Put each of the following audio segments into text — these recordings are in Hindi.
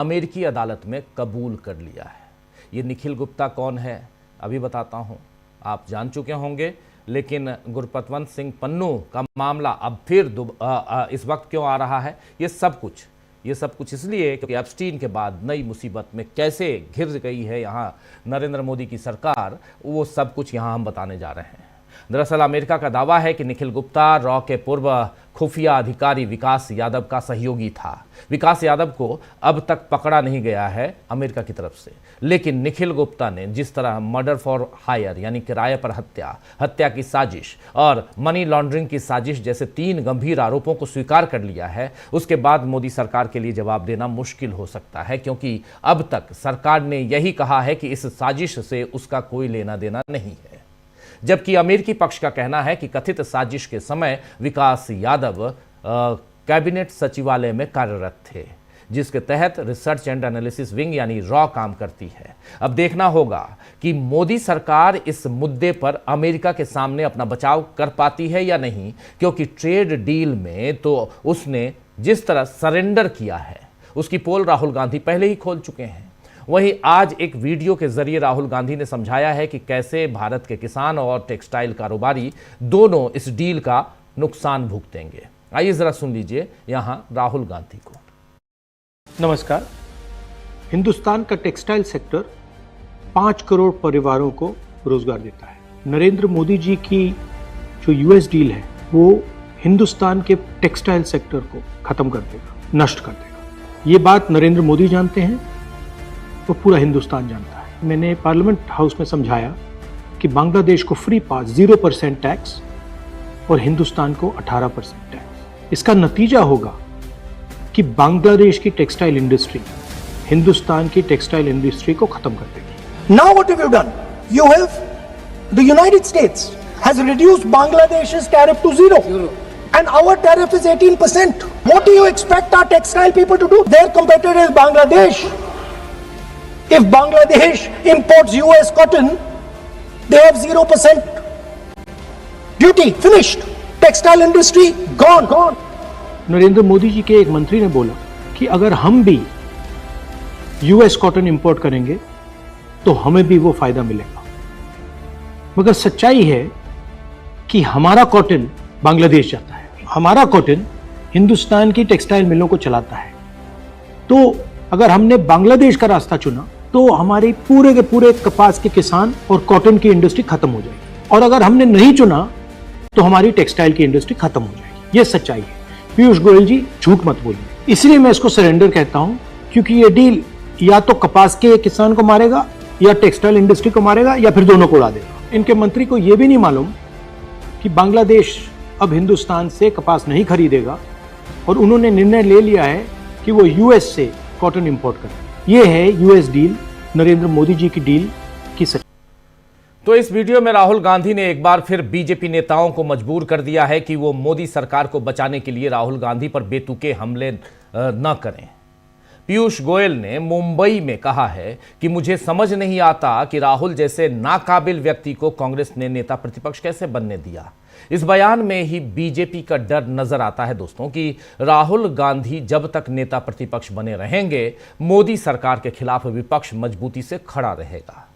अमेरिकी अदालत में कबूल कर लिया है। ये निखिल गुप्ता कौन है अभी बताता हूं, आप जान चुके होंगे, लेकिन गुरपतवंत सिंह पन्नू का मामला अब फिर इस वक्त क्यों आ रहा है, ये सब कुछ इसलिए क्योंकि एप्स्टीन के बाद नई मुसीबत में कैसे घिर गई है यहाँ नरेंद्र मोदी की सरकार, वो सब कुछ यहाँ हम बताने जा रहे हैं। दरअसल अमेरिका का दावा है कि निखिल गुप्ता रॉ के पूर्व खुफिया अधिकारी विकास यादव का सहयोगी था। विकास यादव को अब तक पकड़ा नहीं गया है अमेरिका की तरफ से, लेकिन निखिल गुप्ता ने जिस तरह मर्डर फॉर हायर यानी किराए पर हत्या की साजिश और मनी लॉन्ड्रिंग की साजिश जैसे 3 गंभीर आरोपों को स्वीकार कर लिया है, उसके बाद मोदी सरकार के लिए जवाब देना मुश्किल हो सकता है, क्योंकि अब तक सरकार ने यही कहा है कि इस साजिश से उसका कोई लेना देना नहीं है। जबकि अमेरिकी पक्ष का कहना है कि कथित साजिश के समय विकास यादव कैबिनेट सचिवालय में कार्यरत थे, जिसके तहत रिसर्च एंड एनालिसिस विंग यानी रॉ काम करती है। अब देखना होगा कि मोदी सरकार इस मुद्दे पर अमेरिका के सामने अपना बचाव कर पाती है या नहीं, क्योंकि ट्रेड डील में तो उसने जिस तरह सरेंडर किया है उसकी पोल राहुल गांधी पहले ही खोल चुके हैं। वहीं आज एक वीडियो के जरिए राहुल गांधी ने समझाया है कि कैसे भारत के किसान और टेक्सटाइल कारोबारी दोनों इस डील का नुकसान भुगतेंगे। आइए जरा सुन लीजिए यहां राहुल गांधी को। नमस्कार। हिंदुस्तान का टेक्सटाइल सेक्टर 5 करोड़ परिवारों को रोजगार देता है। नरेंद्र मोदी जी की जो यूएस डील है वो हिंदुस्तान के टेक्सटाइल सेक्टर को खत्म कर देगा, नष्ट कर देगा। ये बात नरेंद्र मोदी जानते हैं, वो पूरा हिंदुस्तान जानता है। मैंने पार्लियामेंट हाउस में समझाया कि बांग्लादेश को फ्री पास 0% टैक्स और हिंदुस्तान को 18% टैक्स। इसका नतीजा होगा कि बांग्लादेश की टेक्सटाइल इंडस्ट्री हिंदुस्तान की टेक्सटाइल इंडस्ट्री को खत्म कर देगी। Now what have you done? You have, the United States has reduced Bangladesh's tariff to 0. And our tariff is 18%. What do you expect our textile people to do? Their competitor is Bangladesh. If Bangladesh imports US cotton, they have 0% duty. Finished. Textile industry gone. Narendra Modi ji के एक मंत्री ने बोला कि अगर हम भी यूएस कॉटन इंपोर्ट करेंगे तो हमें भी वो फायदा मिलेगा। मगर सच्चाई है कि हमारा कॉटन बांग्लादेश जाता है, हमारा कॉटन हिंदुस्तान की टेक्सटाइल मिलों को चलाता है। तो अगर हमने बांग्लादेश का रास्ता चुना तो हमारे पूरे के पूरे कपास के किसान और कॉटन की इंडस्ट्री खत्म हो जाएगी, और अगर हमने नहीं चुना तो हमारी टेक्सटाइल की इंडस्ट्री खत्म हो जाएगी। ये सच्चाई है। पीयूष गोयल जी झूठ मत बोलिए। इसलिए मैं इसको सरेंडर कहता हूं, क्योंकि ये डील या तो कपास के किसान को मारेगा या टेक्सटाइल इंडस्ट्री को मारेगा या फिर दोनों को उड़ा देगा। इनके मंत्री को यह भी नहीं मालूम कि बांग्लादेश अब हिंदुस्तान से कपास नहीं खरीदेगा और उन्होंने निर्णय ले लिया है कि वो यूएस से कॉटन इंपोर्ट करें। ये है यूएस डील, नरेंद्र मोदी जी की डील की सच। तो इस वीडियो में राहुल गांधी ने एक बार फिर बीजेपी नेताओं को मजबूर कर दिया है कि वो मोदी सरकार को बचाने के लिए राहुल गांधी पर बेतुके हमले न करें। पीयूष गोयल ने मुंबई में कहा है कि मुझे समझ नहीं आता कि राहुल जैसे नाकाबिल व्यक्ति को कांग्रेस ने नेता प्रतिपक्ष कैसे बनने दिया। इस बयान में ही बीजेपी का डर नजर आता है दोस्तों कि राहुल गांधी जब तक नेता प्रतिपक्ष बने रहेंगे, मोदी सरकार के खिलाफ विपक्ष मजबूती से खड़ा रहेगा।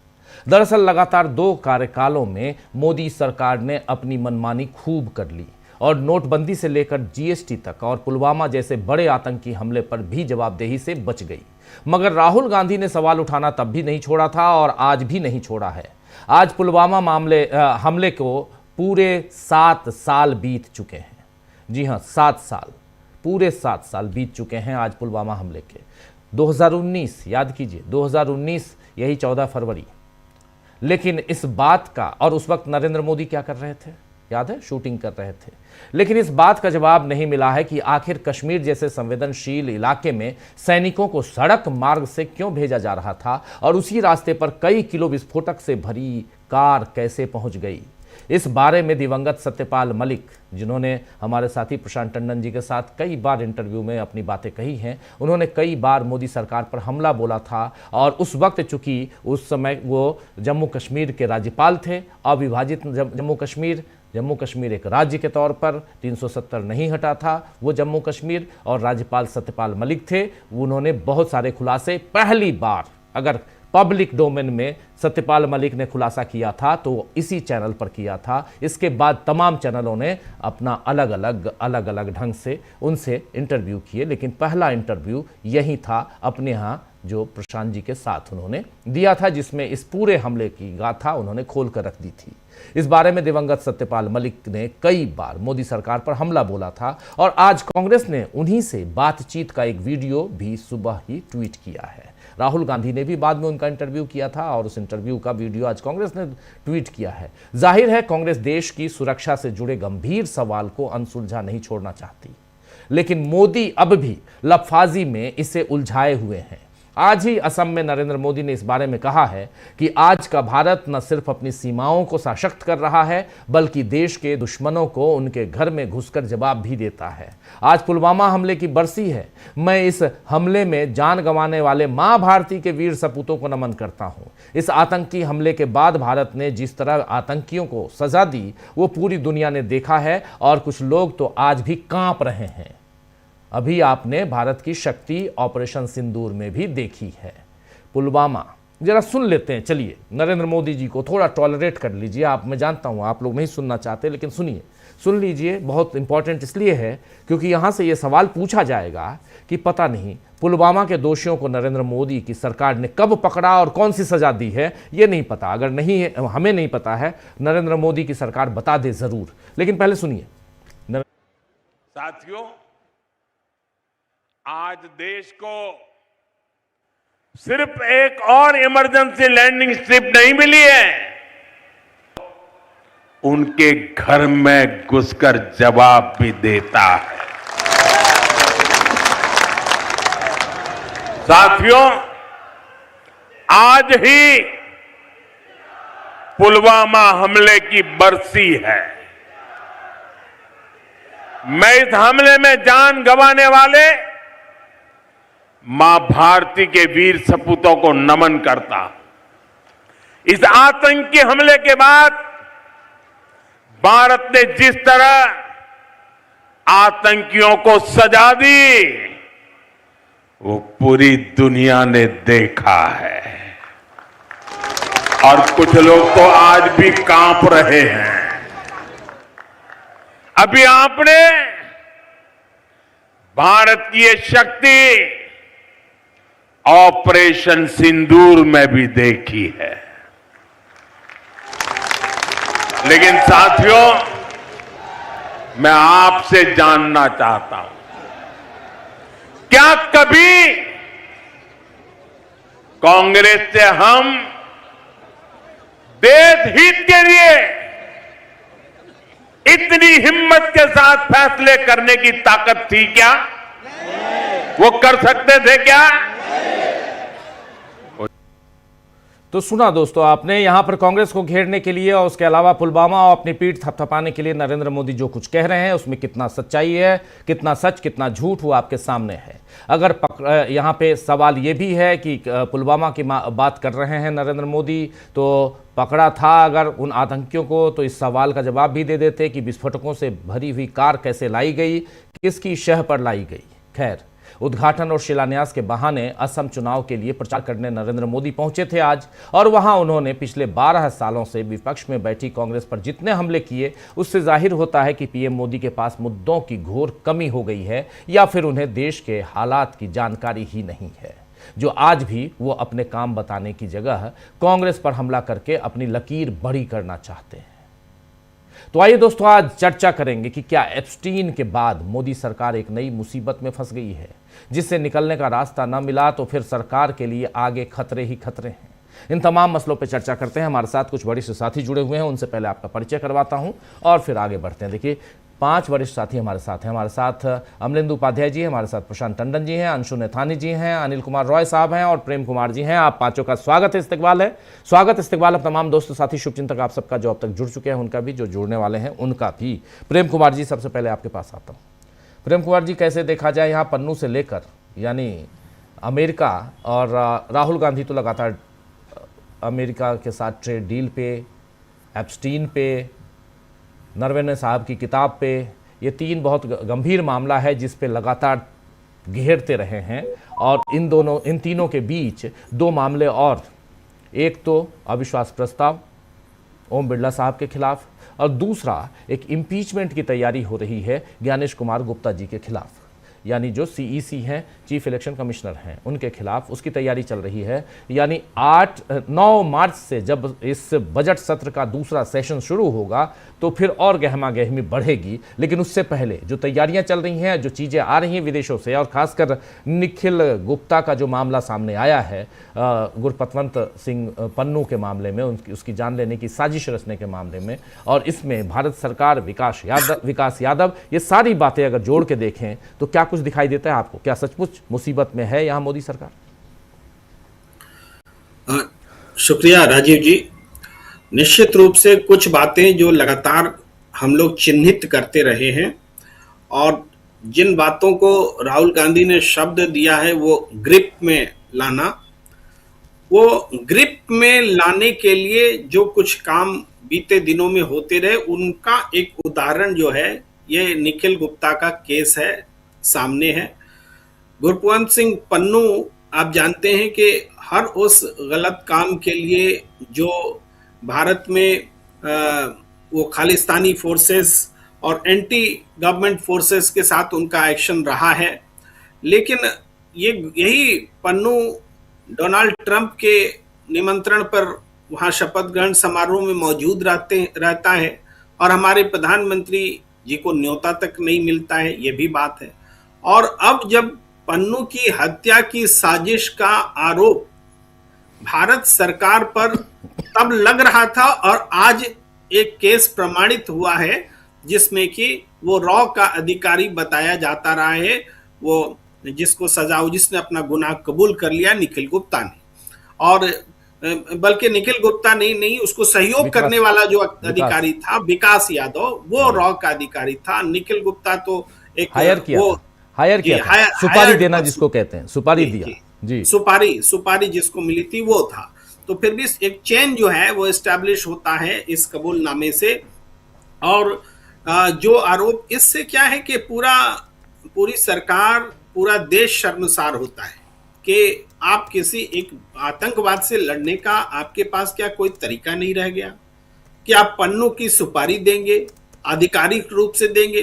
दरअसल लगातार 2 कार्यकालों में मोदी सरकार ने अपनी मनमानी खूब कर ली और नोटबंदी से लेकर जीएसटी तक और पुलवामा जैसे बड़े आतंकी हमले पर भी जवाबदेही से बच गई। मगर राहुल गांधी ने सवाल उठाना तब भी नहीं छोड़ा था और आज भी नहीं छोड़ा है। आज पुलवामा हमले को पूरे 7 साल बीत चुके हैं। जी हां, 7 साल, पूरे 7 साल बीत चुके हैं आज पुलवामा हमले के। 2019 याद कीजिए, 2019 यही 14 फरवरी। लेकिन इस बात का, और उस वक्त नरेंद्र मोदी क्या कर रहे थे याद है, शूटिंग कर रहे थे। लेकिन इस बात का जवाब नहीं मिला है कि आखिर कश्मीर जैसे संवेदनशील इलाके में सैनिकों को सड़क मार्ग से क्यों भेजा जा रहा था और उसी रास्ते पर कई किलो विस्फोटक से भरी कार कैसे पहुंच गई। इस बारे में दिवंगत सत्यपाल मलिक, जिन्होंने हमारे साथी प्रशांत टंडन जी के साथ कई बार इंटरव्यू में अपनी बातें कही हैं, उन्होंने कई बार मोदी सरकार पर हमला बोला था। और उस वक्त चूंकि उस समय वो जम्मू कश्मीर के राज्यपाल थे, अविभाजित जम्मू कश्मीर जम्मू कश्मीर एक राज्य के तौर पर 370 नहीं हटा था वो जम्मू कश्मीर, और राज्यपाल सत्यपाल मलिक थे, उन्होंने बहुत सारे खुलासे पहली बार अगर पब्लिक डोमेन में सत्यपाल मलिक ने खुलासा किया था तो इसी चैनल पर किया था। इसके बाद तमाम चैनलों ने अपना अलग अलग ढंग से उनसे इंटरव्यू किए, लेकिन पहला इंटरव्यू यही था अपने यहाँ जो प्रशांत जी के साथ उन्होंने दिया था, जिसमें इस पूरे हमले की गाथा उन्होंने खोल कर रख दी थी। इस बारे में दिवंगत सत्यपाल मलिक ने कई बार मोदी सरकार पर हमला बोला था, और आज कांग्रेस ने उन्हीं से बातचीत का एक वीडियो भी सुबह ही ट्वीट किया है। राहुल गांधी ने भी बाद में उनका इंटरव्यू किया था और उस इंटरव्यू का वीडियो आज कांग्रेस ने ट्वीट किया है। जाहिर है कांग्रेस देश की सुरक्षा से जुड़े गंभीर सवाल को अनसुलझा नहीं छोड़ना चाहती, लेकिन मोदी अब भी लफाजी में इसे उलझाए हुए हैं। आज ही असम में नरेंद्र मोदी ने इस बारे में कहा है कि आज का भारत न सिर्फ अपनी सीमाओं को सशक्त कर रहा है, बल्कि देश के दुश्मनों को उनके घर में घुसकर जवाब भी देता है। आज पुलवामा हमले की बरसी है। मैं इस हमले में जान गंवाने वाले मां भारती के वीर सपूतों को नमन करता हूं। इस आतंकी हमले के बाद भारत ने जिस तरह आतंकियों को सजा दी वो पूरी दुनिया ने देखा है, और कुछ लोग तो आज भी कांप रहे हैं। अभी आपने भारत की शक्ति ऑपरेशन सिंदूर में भी देखी है। पुलवामा जरा सुन लेते हैं, चलिए नरेंद्र मोदी जी को थोड़ा टॉलरेट कर लीजिए। आप, मैं जानता हूं आप लोग नहीं सुनना चाहते, लेकिन सुनिए, सुन लीजिए। बहुत इंपॉर्टेंट इसलिए है क्योंकि यहां से यह सवाल पूछा जाएगा कि पता नहीं पुलवामा के दोषियों को नरेंद्र मोदी की सरकार ने कब पकड़ा और कौन सी सजा दी है, ये नहीं पता। अगर नहीं है, हमें नहीं पता है, नरेंद्र मोदी की सरकार बता दे जरूर। लेकिन पहले सुनिए। साथियों, आज देश को सिर्फ एक और इमरजेंसी लैंडिंग स्ट्रिप नहीं मिली है, उनके घर में घुसकर जवाब भी देता है। साथियों, आज ही पुलवामा हमले की बरसी है। मैं इस हमले में जान गंवाने वाले मां भारती के वीर सपूतों को नमन करता। इस आतंकी हमले के बाद भारत ने जिस तरह आतंकियों को सजा दी वो पूरी दुनिया ने देखा है, और कुछ लोग तो आज भी कांप रहे हैं। अभी आपने भारत की ये शक्ति ऑपरेशन सिंदूर में भी देखी है। लेकिन साथियों, मैं आपसे जानना चाहता हूं, क्या कभी कांग्रेस से हम देश हित के लिए इतनी हिम्मत के साथ फैसले करने की ताकत थी क्या? वो कर सकते थे क्या? तो सुना दोस्तों आपने, यहां पर कांग्रेस को घेरने के लिए और उसके अलावा पुलवामा और अपनी पीठ थपथपाने के लिए नरेंद्र मोदी जो कुछ कह रहे हैं उसमें कितना सच्चाई है, कितना सच, कितना झूठ, वो आपके सामने है। अगर यहां पे सवाल ये भी है कि पुलवामा की बात कर रहे हैं नरेंद्र मोदी, तो पकड़ा था अगर उन आतंकियों को, तो इस सवाल का जवाब भी दे देते कि विस्फोटकों से भरी हुई कार कैसे लाई गई, किसकी शह पर लाई गई। खैर, उद्घाटन और शिलान्यास के बहाने असम चुनाव के लिए प्रचार करने नरेंद्र मोदी पहुंचे थे आज, और वहां उन्होंने पिछले 12 सालों से विपक्ष में बैठी कांग्रेस पर जितने हमले किए, उससे जाहिर होता है कि पीएम मोदी के पास मुद्दों की घोर कमी हो गई है, या फिर उन्हें देश के हालात की जानकारी ही नहीं है, जो आज भी वो अपने काम बताने की जगह कांग्रेस पर हमला करके अपनी लकीर बड़ी करना चाहते हैं। तो आइए दोस्तों, आज चर्चा करेंगे कि क्या एप्स्टीन के बाद मोदी सरकार एक नई मुसीबत में फंस गई है, जिससे निकलने का रास्ता न मिला तो फिर सरकार के लिए आगे खतरे ही खतरे हैं। इन तमाम मसलों पर चर्चा करते हैं। हमारे साथ कुछ वरिष्ठ साथी जुड़े हुए हैं, उनसे पहले आपका परिचय करवाता हूं और फिर आगे बढ़ते हैं। देखिए, 5 वरिष्ठ साथी हमारे साथ हैं। हमारे साथ अमलेंदु उपाध्याय जी हैं, हमारे साथ प्रशांत टंडन जी हैं, अंशु नेथानी जी हैं, अनिल कुमार रॉय साहब हैं और प्रेम कुमार जी हैं। आप पांचों का स्वागत है, इस्तकबाल है। स्वागत इस्तकबाल अब तमाम दोस्त साथी शुभचिंतक आप सबका जो अब तक जुड़ चुके हैं उनका भी, जो जुड़ने वाले हैं उनका भी। प्रेम कुमार जी, सबसे पहले आपके पास आता हूँ। प्रेम कुमार जी, कैसे देखा जाए यहाँ पन्नू से लेकर, यानी अमेरिका और राहुल गांधी तो लगातार अमेरिका के साथ ट्रेड डील पे, एप्स्टीन पे, नरवणे साहब की किताब पे, ये 3 बहुत गंभीर मामला है जिस पे लगातार घेरते रहे हैं। और इन तीनों के बीच 2 मामले और, एक तो अविश्वास प्रस्ताव ओम बिरला साहब के खिलाफ, और दूसरा एक इम्पीचमेंट की तैयारी हो रही है ज्ञानेश कुमार गुप्ता जी के खिलाफ, यानी जो सीईसी हैं, चीफ इलेक्शन कमिश्नर हैं, उनके खिलाफ उसकी तैयारी चल रही है। यानी 9 मार्च से जब इस बजट सत्र का दूसरा सेशन शुरू होगा तो फिर और गहमा गहमी बढ़ेगी। लेकिन उससे पहले जो तैयारियां चल रही हैं, जो चीज़ें आ रही हैं विदेशों से, और खासकर निखिल गुप्ता का जो मामला सामने आया है गुरपतवंत सिंह पन्नू के मामले में, उसकी जान लेने की साजिश रचने के मामले में, और इसमें भारत सरकार, विकास यादव, ये सारी बातें अगर जोड़ के देखें तो क्या कुछ दिखाई देता है आपको? क्या सचमुच मुसीबत में है यहाँ मोदी सरकार? शुक्रिया राजीव जी। निश्चित रूप से कुछ बातें जो लगातार हम लोग चिन्हित करते रहे हैं, और जिन बातों को राहुल गांधी ने शब्द दिया है वो ग्रिप में लाना, वो ग्रिप में लाने के लिए जो कुछ काम बीते दिनों में होते रहे, उनका एक उदाहरण जो है ये निखिल गुप्ता का केस है, सामने है। गुरपतवंत सिंह पन्नू, आप जानते हैं कि हर उस गलत काम के लिए जो भारत में वो खालिस्तानी फोर्सेस और एंटी गवर्नमेंट फोर्सेस के साथ उनका एक्शन रहा है, लेकिन यही पन्नू डोनाल्ड ट्रंप के निमंत्रण पर वहाँ शपथ ग्रहण समारोह में मौजूद रहता है, और हमारे प्रधानमंत्री जी को न्योता तक नहीं मिलता है, ये भी बात है। और अब जब पन्नू की हत्या की साजिश का आरोप भारत सरकार पर तब लग रहा था, और आज एक केस प्रमाणित हुआ है जिसमें कि वो रॉ का अधिकारी बताया जाता रहा है, वो जिसको सजा हुई, जिसने अपना गुनाह कबूल कर लिया, निखिल गुप्ता ने। और बल्कि निखिल गुप्ता नहीं, उसको सहयोग करने वाला जो अधिकारी था विकास यादव, वो रॉ का अधिकारी था। निखिल गुप्ता तो एक हायर किया, सुपारी देना जिसको कहते हैं, सुपारी दिया जी, सुपारी जिसको मिली थी वो था। तो फिर भी एक चेन जो है वो एस्टैब्लिश होता है इस कबूलनामे से। और जो आरोप इससे क्या है कि पूरी सरकार, पूरा देश शर्मसार होता है कि आप किसी एक आतंकवाद से लड़ने का आपके पास क्या कोई तरीका नहीं रह गया कि आप पन्नू की सुपारी देंगे, आधिकारिक रूप से देंगे।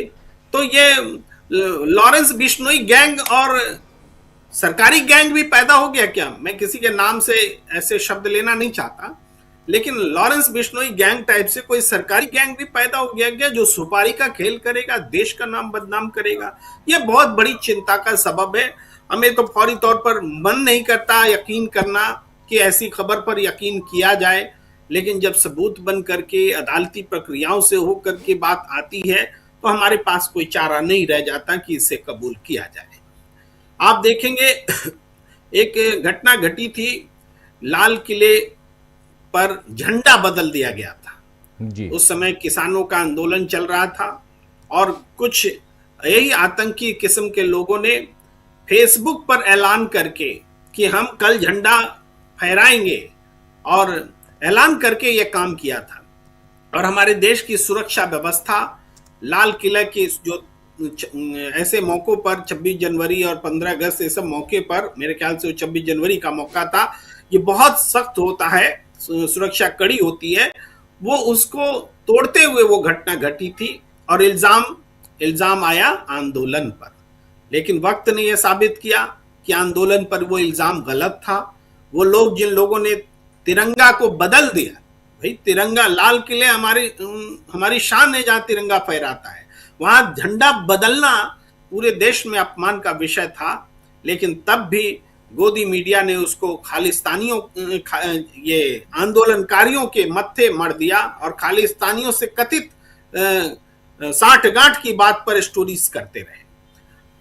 तो ये लॉरेंस बिश्नोई गैंग और सरकारी गैंग भी पैदा हो गया क्या? मैं किसी के नाम से ऐसे शब्द लेना नहीं चाहता, लेकिन लॉरेंस बिश्नोई गैंग टाइप से कोई सरकारी गैंग भी पैदा हो गया क्या, जो सुपारी का खेल करेगा, देश का नाम बदनाम करेगा? यह बहुत बड़ी चिंता का सबब है। हमें तो फौरी तौर पर मन नहीं करता यकीन करना कि ऐसी खबर पर यकीन किया जाए, लेकिन जब सबूत बन करके अदालती प्रक्रियाओं से होकर के बात आती है तो हमारे पास कोई चारा नहीं रह जाता कि इसे कबूल किया जाए। आप देखेंगे एक घटना घटी थी, लाल किले पर झंडा बदल दिया गया था जी। उस समय किसानों का आंदोलन चल रहा था, और कुछ यही आतंकी किस्म के लोगों ने फेसबुक पर ऐलान करके कि हम कल झंडा फहराएंगे, और ऐलान करके यह काम किया था। और हमारे देश की सुरक्षा व्यवस्था लाल किला की जो ऐसे मौकों पर 26 जनवरी और 15 अगस्त ऐसे मौके पर, मेरे ख्याल से 26 जनवरी का मौका था, ये बहुत सख्त होता है, सुरक्षा कड़ी होती है, वो उसको तोड़ते हुए वो घटना घटी थी। और इल्जाम आया आंदोलन पर, लेकिन वक्त ने यह साबित किया कि आंदोलन पर वो इल्जाम गलत था। वो लोग, जिन लोगों ने तिरंगा को बदल दिया, भाई तिरंगा, लाल किले हमारी शान है, जहां तिरंगा फहराता है, वहां झंडा बदलना पूरे देश में अपमान का विषय था। लेकिन तब भी गोदी मीडिया ने उसको खालिस्तानियों, ये आंदोलनकारियों के मत्थे मर दिया, और खालिस्तानियों से कथित साठगांठ की बात पर स्टोरीज करते रहे।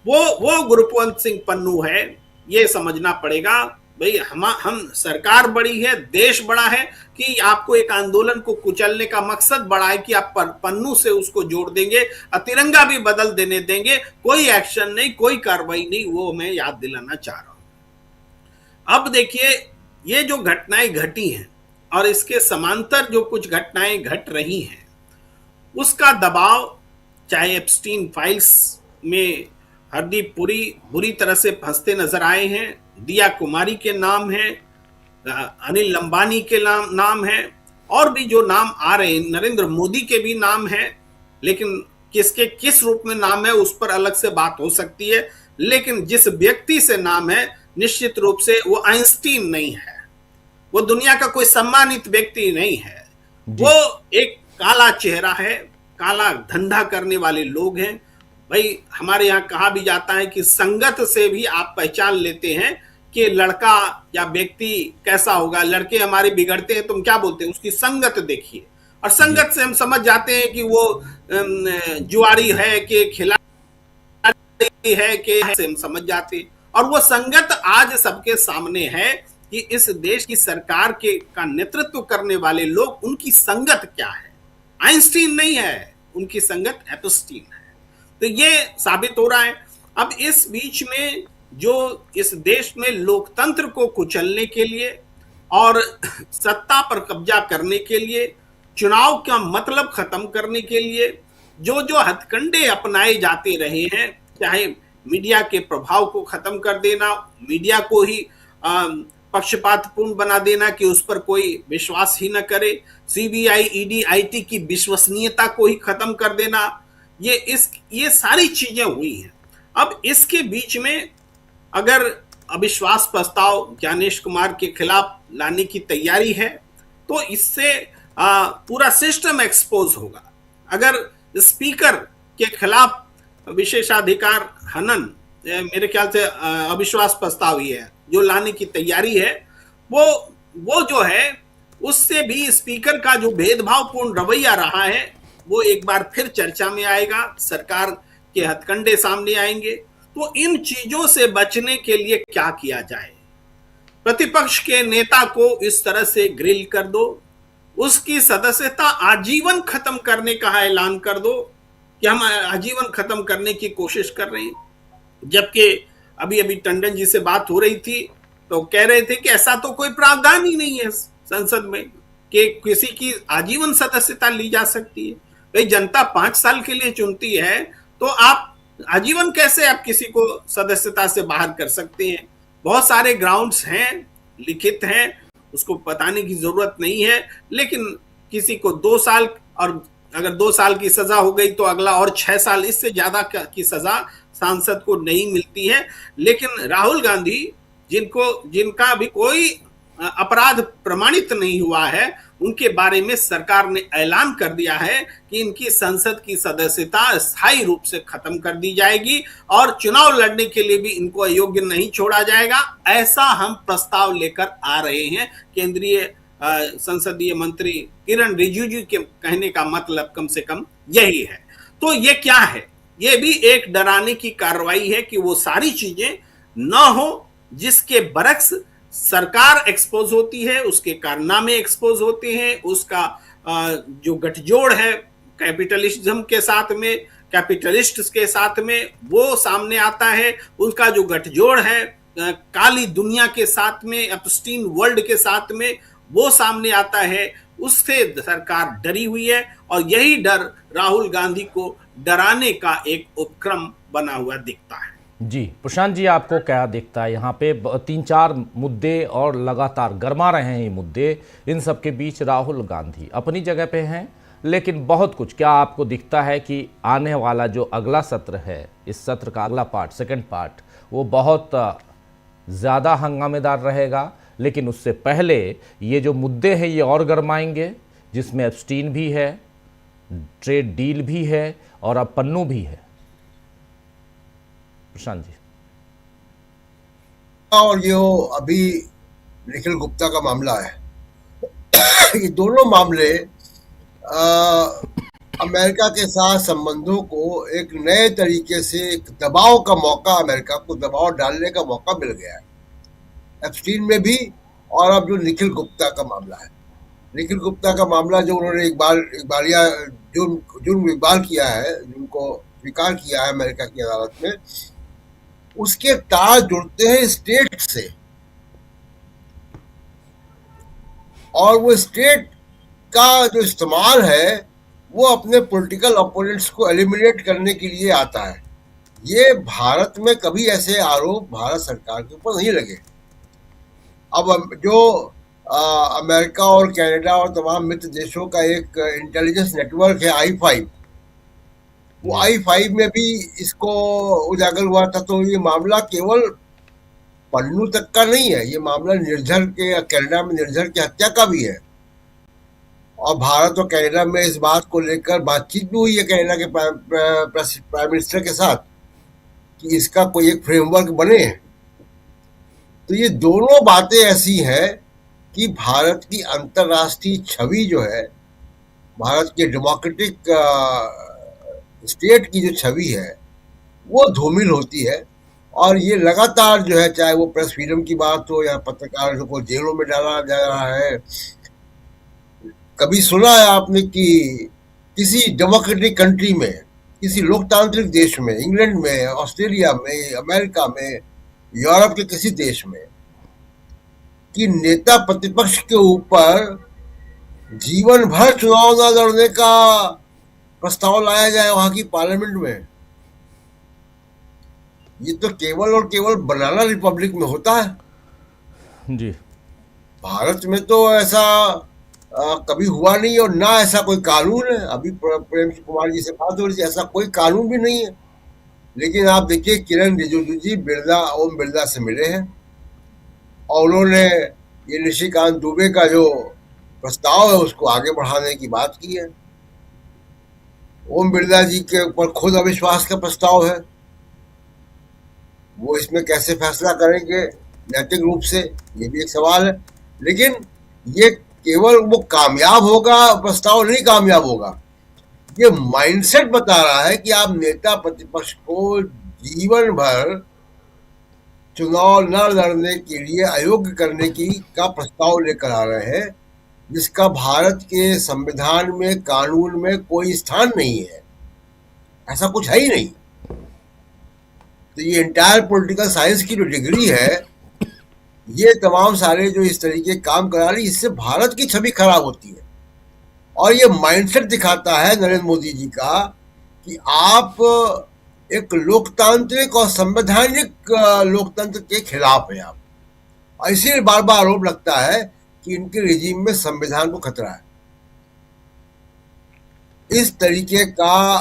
वो गुरपतवंत सिंह पन्नू है, ये समझना पड़ेगा। भाई हम सरकार बड़ी है, देश बड़ा है, कि आपको एक आंदोलन को कुचलने का मकसद बड़ा है कि आप पन्नू से उसको जोड़ देंगे और तिरंगा भी बदल देने देंगे, कोई एक्शन नहीं, कोई कार्रवाई नहीं, वो मैं याद दिलाना चाह रहा हूं। अब देखिए, ये जो घटनाएं घटी हैं और इसके समांतर जो कुछ घटनाएं घट रही हैं, उसका दबाव, चाहे एप्स्टीन फाइल्स में हरदीप पुरी बुरी तरह से फंसते नजर आए हैं, दिया कुमारी के नाम है, अनिल अंबानी के नाम है, और भी जो नाम आ रहे हैं, नरेंद्र मोदी के भी नाम है, लेकिन किसके किस रूप में नाम है उस पर अलग से बात हो सकती है। लेकिन जिस व्यक्ति से नाम है, निश्चित रूप से वो आइंस्टीन नहीं है, वो दुनिया का कोई सम्मानित व्यक्ति नहीं है, वो एक काला चेहरा है, काला धंधा करने वाले लोग हैं। भाई हमारे यहाँ कहा भी जाता है कि संगत से भी आप पहचान लेते हैं कि लड़का या व्यक्ति कैसा होगा। लड़के हमारे बिगड़ते हैं, तुम क्या बोलते हैं, उसकी संगत देखिए, और संगत से हम समझ जाते हैं कि वो जुआरी है कि खिलाड़ी है कि से हम समझ जाते हैं। और वो संगत आज सबके सामने है कि इस देश की सरकार का नेतृत्व करने वाले लोग, उनकी संगत क्या है। आइंस्टीन नहीं है, उनकी संगत एप्स्टीन है। तो ये साबित हो रहा है। अब इस बीच में जो इस देश में लोकतंत्र को कुचलने के लिए और सत्ता पर कब्जा करने के लिए, चुनाव का मतलब खत्म करने के लिए जो जो हथकंडे अपनाए जाते रहे हैं, चाहे मीडिया के प्रभाव को खत्म कर देना, मीडिया को ही पक्षपातपूर्ण बना देना कि उस पर कोई विश्वास ही न करे, सीबीआई, ईडी, आईटी की विश्वसनीयता को ही खत्म कर देना, ये सारी चीजें हुई हैं। अब इसके बीच में अगर अविश्वास प्रस्ताव ज्ञानेश कुमार के खिलाफ लाने की तैयारी है तो इससे पूरा सिस्टम एक्सपोज होगा। अगर स्पीकर के खिलाफ विशेषाधिकार हनन, मेरे ख्याल से अविश्वास प्रस्ताव ही है जो लाने की तैयारी है, वो जो है उससे भी स्पीकर का जो भेदभावपूर्ण रवैया रहा है वो एक बार फिर चर्चा में आएगा, सरकार के हथकंडे सामने आएंगे। तो इन चीजों से बचने के लिए क्या किया जाए? प्रतिपक्ष के नेता को इस तरह से ग्रिल कर दो, उसकी सदस्यता आजीवन खत्म करने का ऐलान कर दो कि हम आजीवन खत्म करने की कोशिश कर रहे हैं। जबकि अभी टंडन जी से बात हो रही थी तो कह रहे थे कि ऐसा तो कोई प्रावधान ही नहीं है संसद में कि किसी की आजीवन सदस्यता ली जा सकती है। भाई जनता 5 साल के लिए चुनती है तो आप आजीवन कैसे आप किसी को सदस्यता से बाहर कर सकते हैं? बहुत सारे ग्राउंड्स हैं, लिखित हैं, उसको बताने की जरूरत नहीं है। लेकिन किसी को 2 साल, और अगर 2 साल की सजा हो गई तो अगला और 6 साल, इससे ज्यादा की सजा सांसद को नहीं मिलती है। लेकिन राहुल गांधी जिनका अभी कोई अपराध प्रमाणित नहीं हुआ है, उनके बारे में सरकार ने ऐलान कर दिया है कि इनकी संसद की सदस्यता स्थायी रूप से खत्म कर दी जाएगी और चुनाव लड़ने के लिए भी इनको अयोग्य नहीं छोड़ा जाएगा। ऐसा हम प्रस्ताव लेकर आ रहे हैं। केंद्रीय संसदीय मंत्री किरण रिजिजू के कहने का मतलब कम से कम यही है। तो ये क्या है? ये भी एक डराने की कार्रवाई है कि वो सारी चीजें न हो जिसके बरक्स सरकार एक्सपोज होती है, उसके कारनामे एक्सपोज होते हैं, उसका जो गठजोड़ है कैपिटलिज्म के साथ में, कैपिटलिस्ट के साथ में, वो सामने आता है। उसका जो गठजोड़ है काली दुनिया के साथ में, एप्स्टीन वर्ल्ड के साथ में, वो सामने आता है। उससे सरकार डरी हुई है और यही डर राहुल गांधी को डराने का एक उपक्रम बना हुआ दिखता है। जी प्रशांत जी, आपको क्या दिखता है? यहाँ पे 3-4 मुद्दे और लगातार गरमा रहे हैं ये मुद्दे, इन सब के बीच राहुल गांधी अपनी जगह पे हैं, लेकिन बहुत कुछ क्या आपको दिखता है कि आने वाला जो अगला सत्र है, इस सत्र का अगला पार्ट, सेकंड पार्ट, वो बहुत ज़्यादा हंगामेदार रहेगा? लेकिन उससे पहले ये जो मुद्दे हैं ये और गरमाएंगे, जिसमें एप्स्टीन भी है, ट्रेड डील भी है और अब पन्नू भी है। प्रशांत जी। और ये अभी निखिल गुप्ता का मामला है, ये दोनों मामले अमेरिका के साथ संबंधों को एक नए तरीके से एक दबाव का मौका, अमेरिका को दबाव डालने का मौका मिल गया है, एप्स्टीन में भी। और अब जो निखिल गुप्ता का मामला है, निखिल गुप्ता का मामला जो उन्होंने इकबालिया जुर्म इकबाल किया है, जिनको स्वीकार किया है अमेरिका की अदालत में, उसके तार जुड़ते हैं स्टेट से, और वो स्टेट का जो इस्तेमाल है वो अपने पॉलिटिकल ओपोनेंट्स को एलिमिनेट करने के लिए आता है। ये भारत में कभी ऐसे आरोप भारत सरकार के ऊपर नहीं लगे। अब जो अमेरिका और कनाडा और तमाम मित्र देशों का एक इंटेलिजेंस नेटवर्क है I5, वो I5 में भी इसको उजागर हुआ था। तो ये मामला केवल पन्नू तक का नहीं है, ये मामला निर्झर के, कनाडा में निर्झर की हत्या का भी है। और भारत और कनाडा में इस बात को लेकर बातचीत भी हुई है कनाडा के प्राइम मिनिस्टर के साथ कि इसका कोई एक फ्रेमवर्क बने। तो ये दोनों बातें ऐसी हैं कि भारत की अंतर्राष्ट्रीय छवि जो है, भारत के डेमोक्रेटिक स्टेट की जो छवि है, वो धूमिल होती है। और ये लगातार जो है, चाहे वो प्रेस फ्रीडम की बात हो या पत्रकारों को जेलों में डाला जा रहा है। कभी सुना है आपने कि किसी डेमोक्रेटिक कंट्री में, किसी लोकतांत्रिक देश में, इंग्लैंड में, ऑस्ट्रेलिया में, अमेरिका में, यूरोप के किसी देश में, कि नेता प्रतिपक्ष के ऊपर जीवन भर चुनाव न लड़ने का प्रस्ताव लाया जाए वहां की पार्लियामेंट में? ये तो केवल और केवल बनाना रिपब्लिक में होता है जी। भारत में तो ऐसा कभी हुआ नहीं, और ना ऐसा कोई कानून है। अभी प्रेम कुमार जी से बात हो रही थी, ऐसा कोई कानून भी नहीं है। लेकिन आप देखिए, किरण रिजिजू जी ओम बिरला से मिले हैं और उन्होंने ये निशिकांत दुबे का जो प्रस्ताव है उसको आगे बढ़ाने की बात की है। ओम बिरला जी के ऊपर खुद अविश्वास का प्रस्ताव है, वो इसमें कैसे फैसला करेंगे नैतिक रूप से, ये भी एक सवाल है। लेकिन ये केवल वो कामयाब होगा, प्रस्ताव नहीं कामयाब होगा, ये माइंडसेट बता रहा है कि आप नेता प्रतिपक्ष को जीवन भर चुनाव न लड़ने के लिए अयोग्य करने का प्रस्ताव लेकर आ रहे हैं, जिसका भारत के संविधान में, कानून में कोई स्थान नहीं है। ऐसा कुछ है ही नहीं। तो ये एंटायर पॉलिटिकल साइंस की जो डिग्री है, ये तमाम सारे जो इस तरीके काम करा रही, इससे भारत की छवि खराब होती है। और ये माइंडसेट दिखाता है नरेंद्र मोदी जी का कि आप एक लोकतांत्रिक और संवैधानिक लोकतंत्र के खिलाफ हैं आप। और इसीलिए बार बार आरोप लगता है कि इनके रिजीम में संविधान को खतरा है। इस तरीके का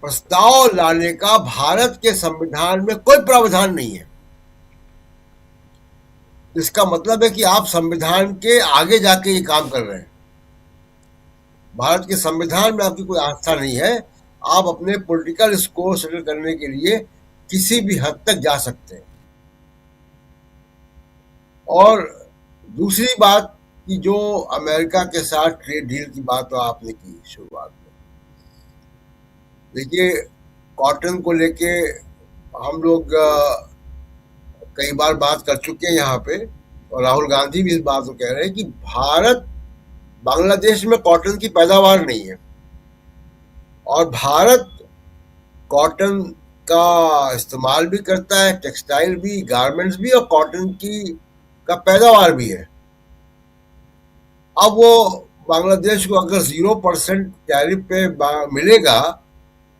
प्रस्ताव लाने का भारत के संविधान में कोई प्रावधान नहीं है। इसका मतलब है कि आप संविधान के आगे जाके ये काम कर रहे हैं। भारत के संविधान में आपकी कोई आस्था नहीं है। आप अपने पॉलिटिकल स्कोर सेटल करने के लिए किसी भी हद तक जा सकते हैं। और दूसरी बात कि जो अमेरिका के साथ ट्रेड डील की बात तो आपने की शुरुआत में, देखिए कॉटन को लेके हम लोग कई बार बात कर चुके हैं यहाँ पे, और राहुल गांधी भी इस बात को कह रहे हैं कि भारत, बांग्लादेश में कॉटन की पैदावार नहीं है, और भारत कॉटन का इस्तेमाल भी करता है, टेक्सटाइल भी, गारमेंट्स भी, और कॉटन का पैदावार भी है। अब वो बांग्लादेश को अगर 0% टैरिफ पे मिलेगा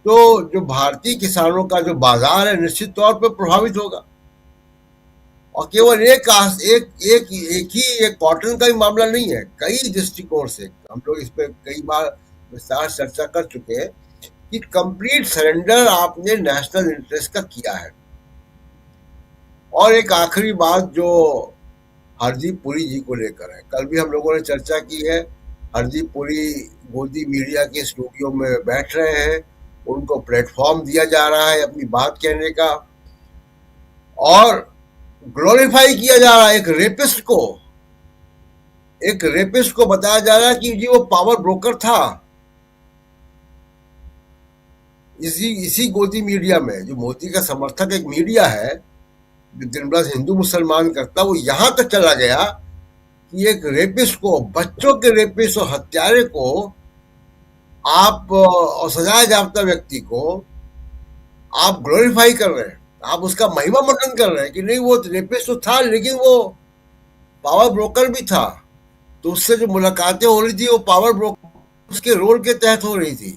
तो जो भारतीय किसानों का जो बाजार है निश्चित तौर पर प्रभावित होगा। और केवल एक ही कॉटन का ही मामला नहीं है, कई दृष्टिकोण से हम लोग इस पर कई बार विस्तार चर्चा कर चुके हैं कि कंप्लीट सरेंडर आपने नेशनल इंटरेस्ट का किया है। और एक आखिरी बात जो हरदीप पुरी जी को लेकर है, कल भी हम लोगों ने चर्चा की है। हरदीप पुरी गोदी मीडिया के स्टूडियो में बैठ रहे हैं, उनको प्लेटफॉर्म दिया जा रहा है अपनी बात कहने का, और ग्लोरीफाई किया जा रहा है एक रेपिस्ट को बताया जा रहा है कि जी वो पावर ब्रोकर था। इसी गोदी मीडिया में, जो मोदी का समर्थक एक मीडिया है जो दिन भर हिंदू मुसलमान करता, वो यहां तक चला गया कि एक रेपिस्ट को, बच्चों के रेपिस्ट और हत्यारे को आप, और सजाए जाप्ता व्यक्ति को आप ग्लोरीफाई कर रहे हैं, आप उसका महिमा मंडन कर रहे हैं कि नहीं वो रेपिस्ट तो था लेकिन वो पावर ब्रोकर भी था। तो उससे जो मुलाकातें हो रही थी वो पावर ब्रोकर उसके रोल के तहत हो रही थी।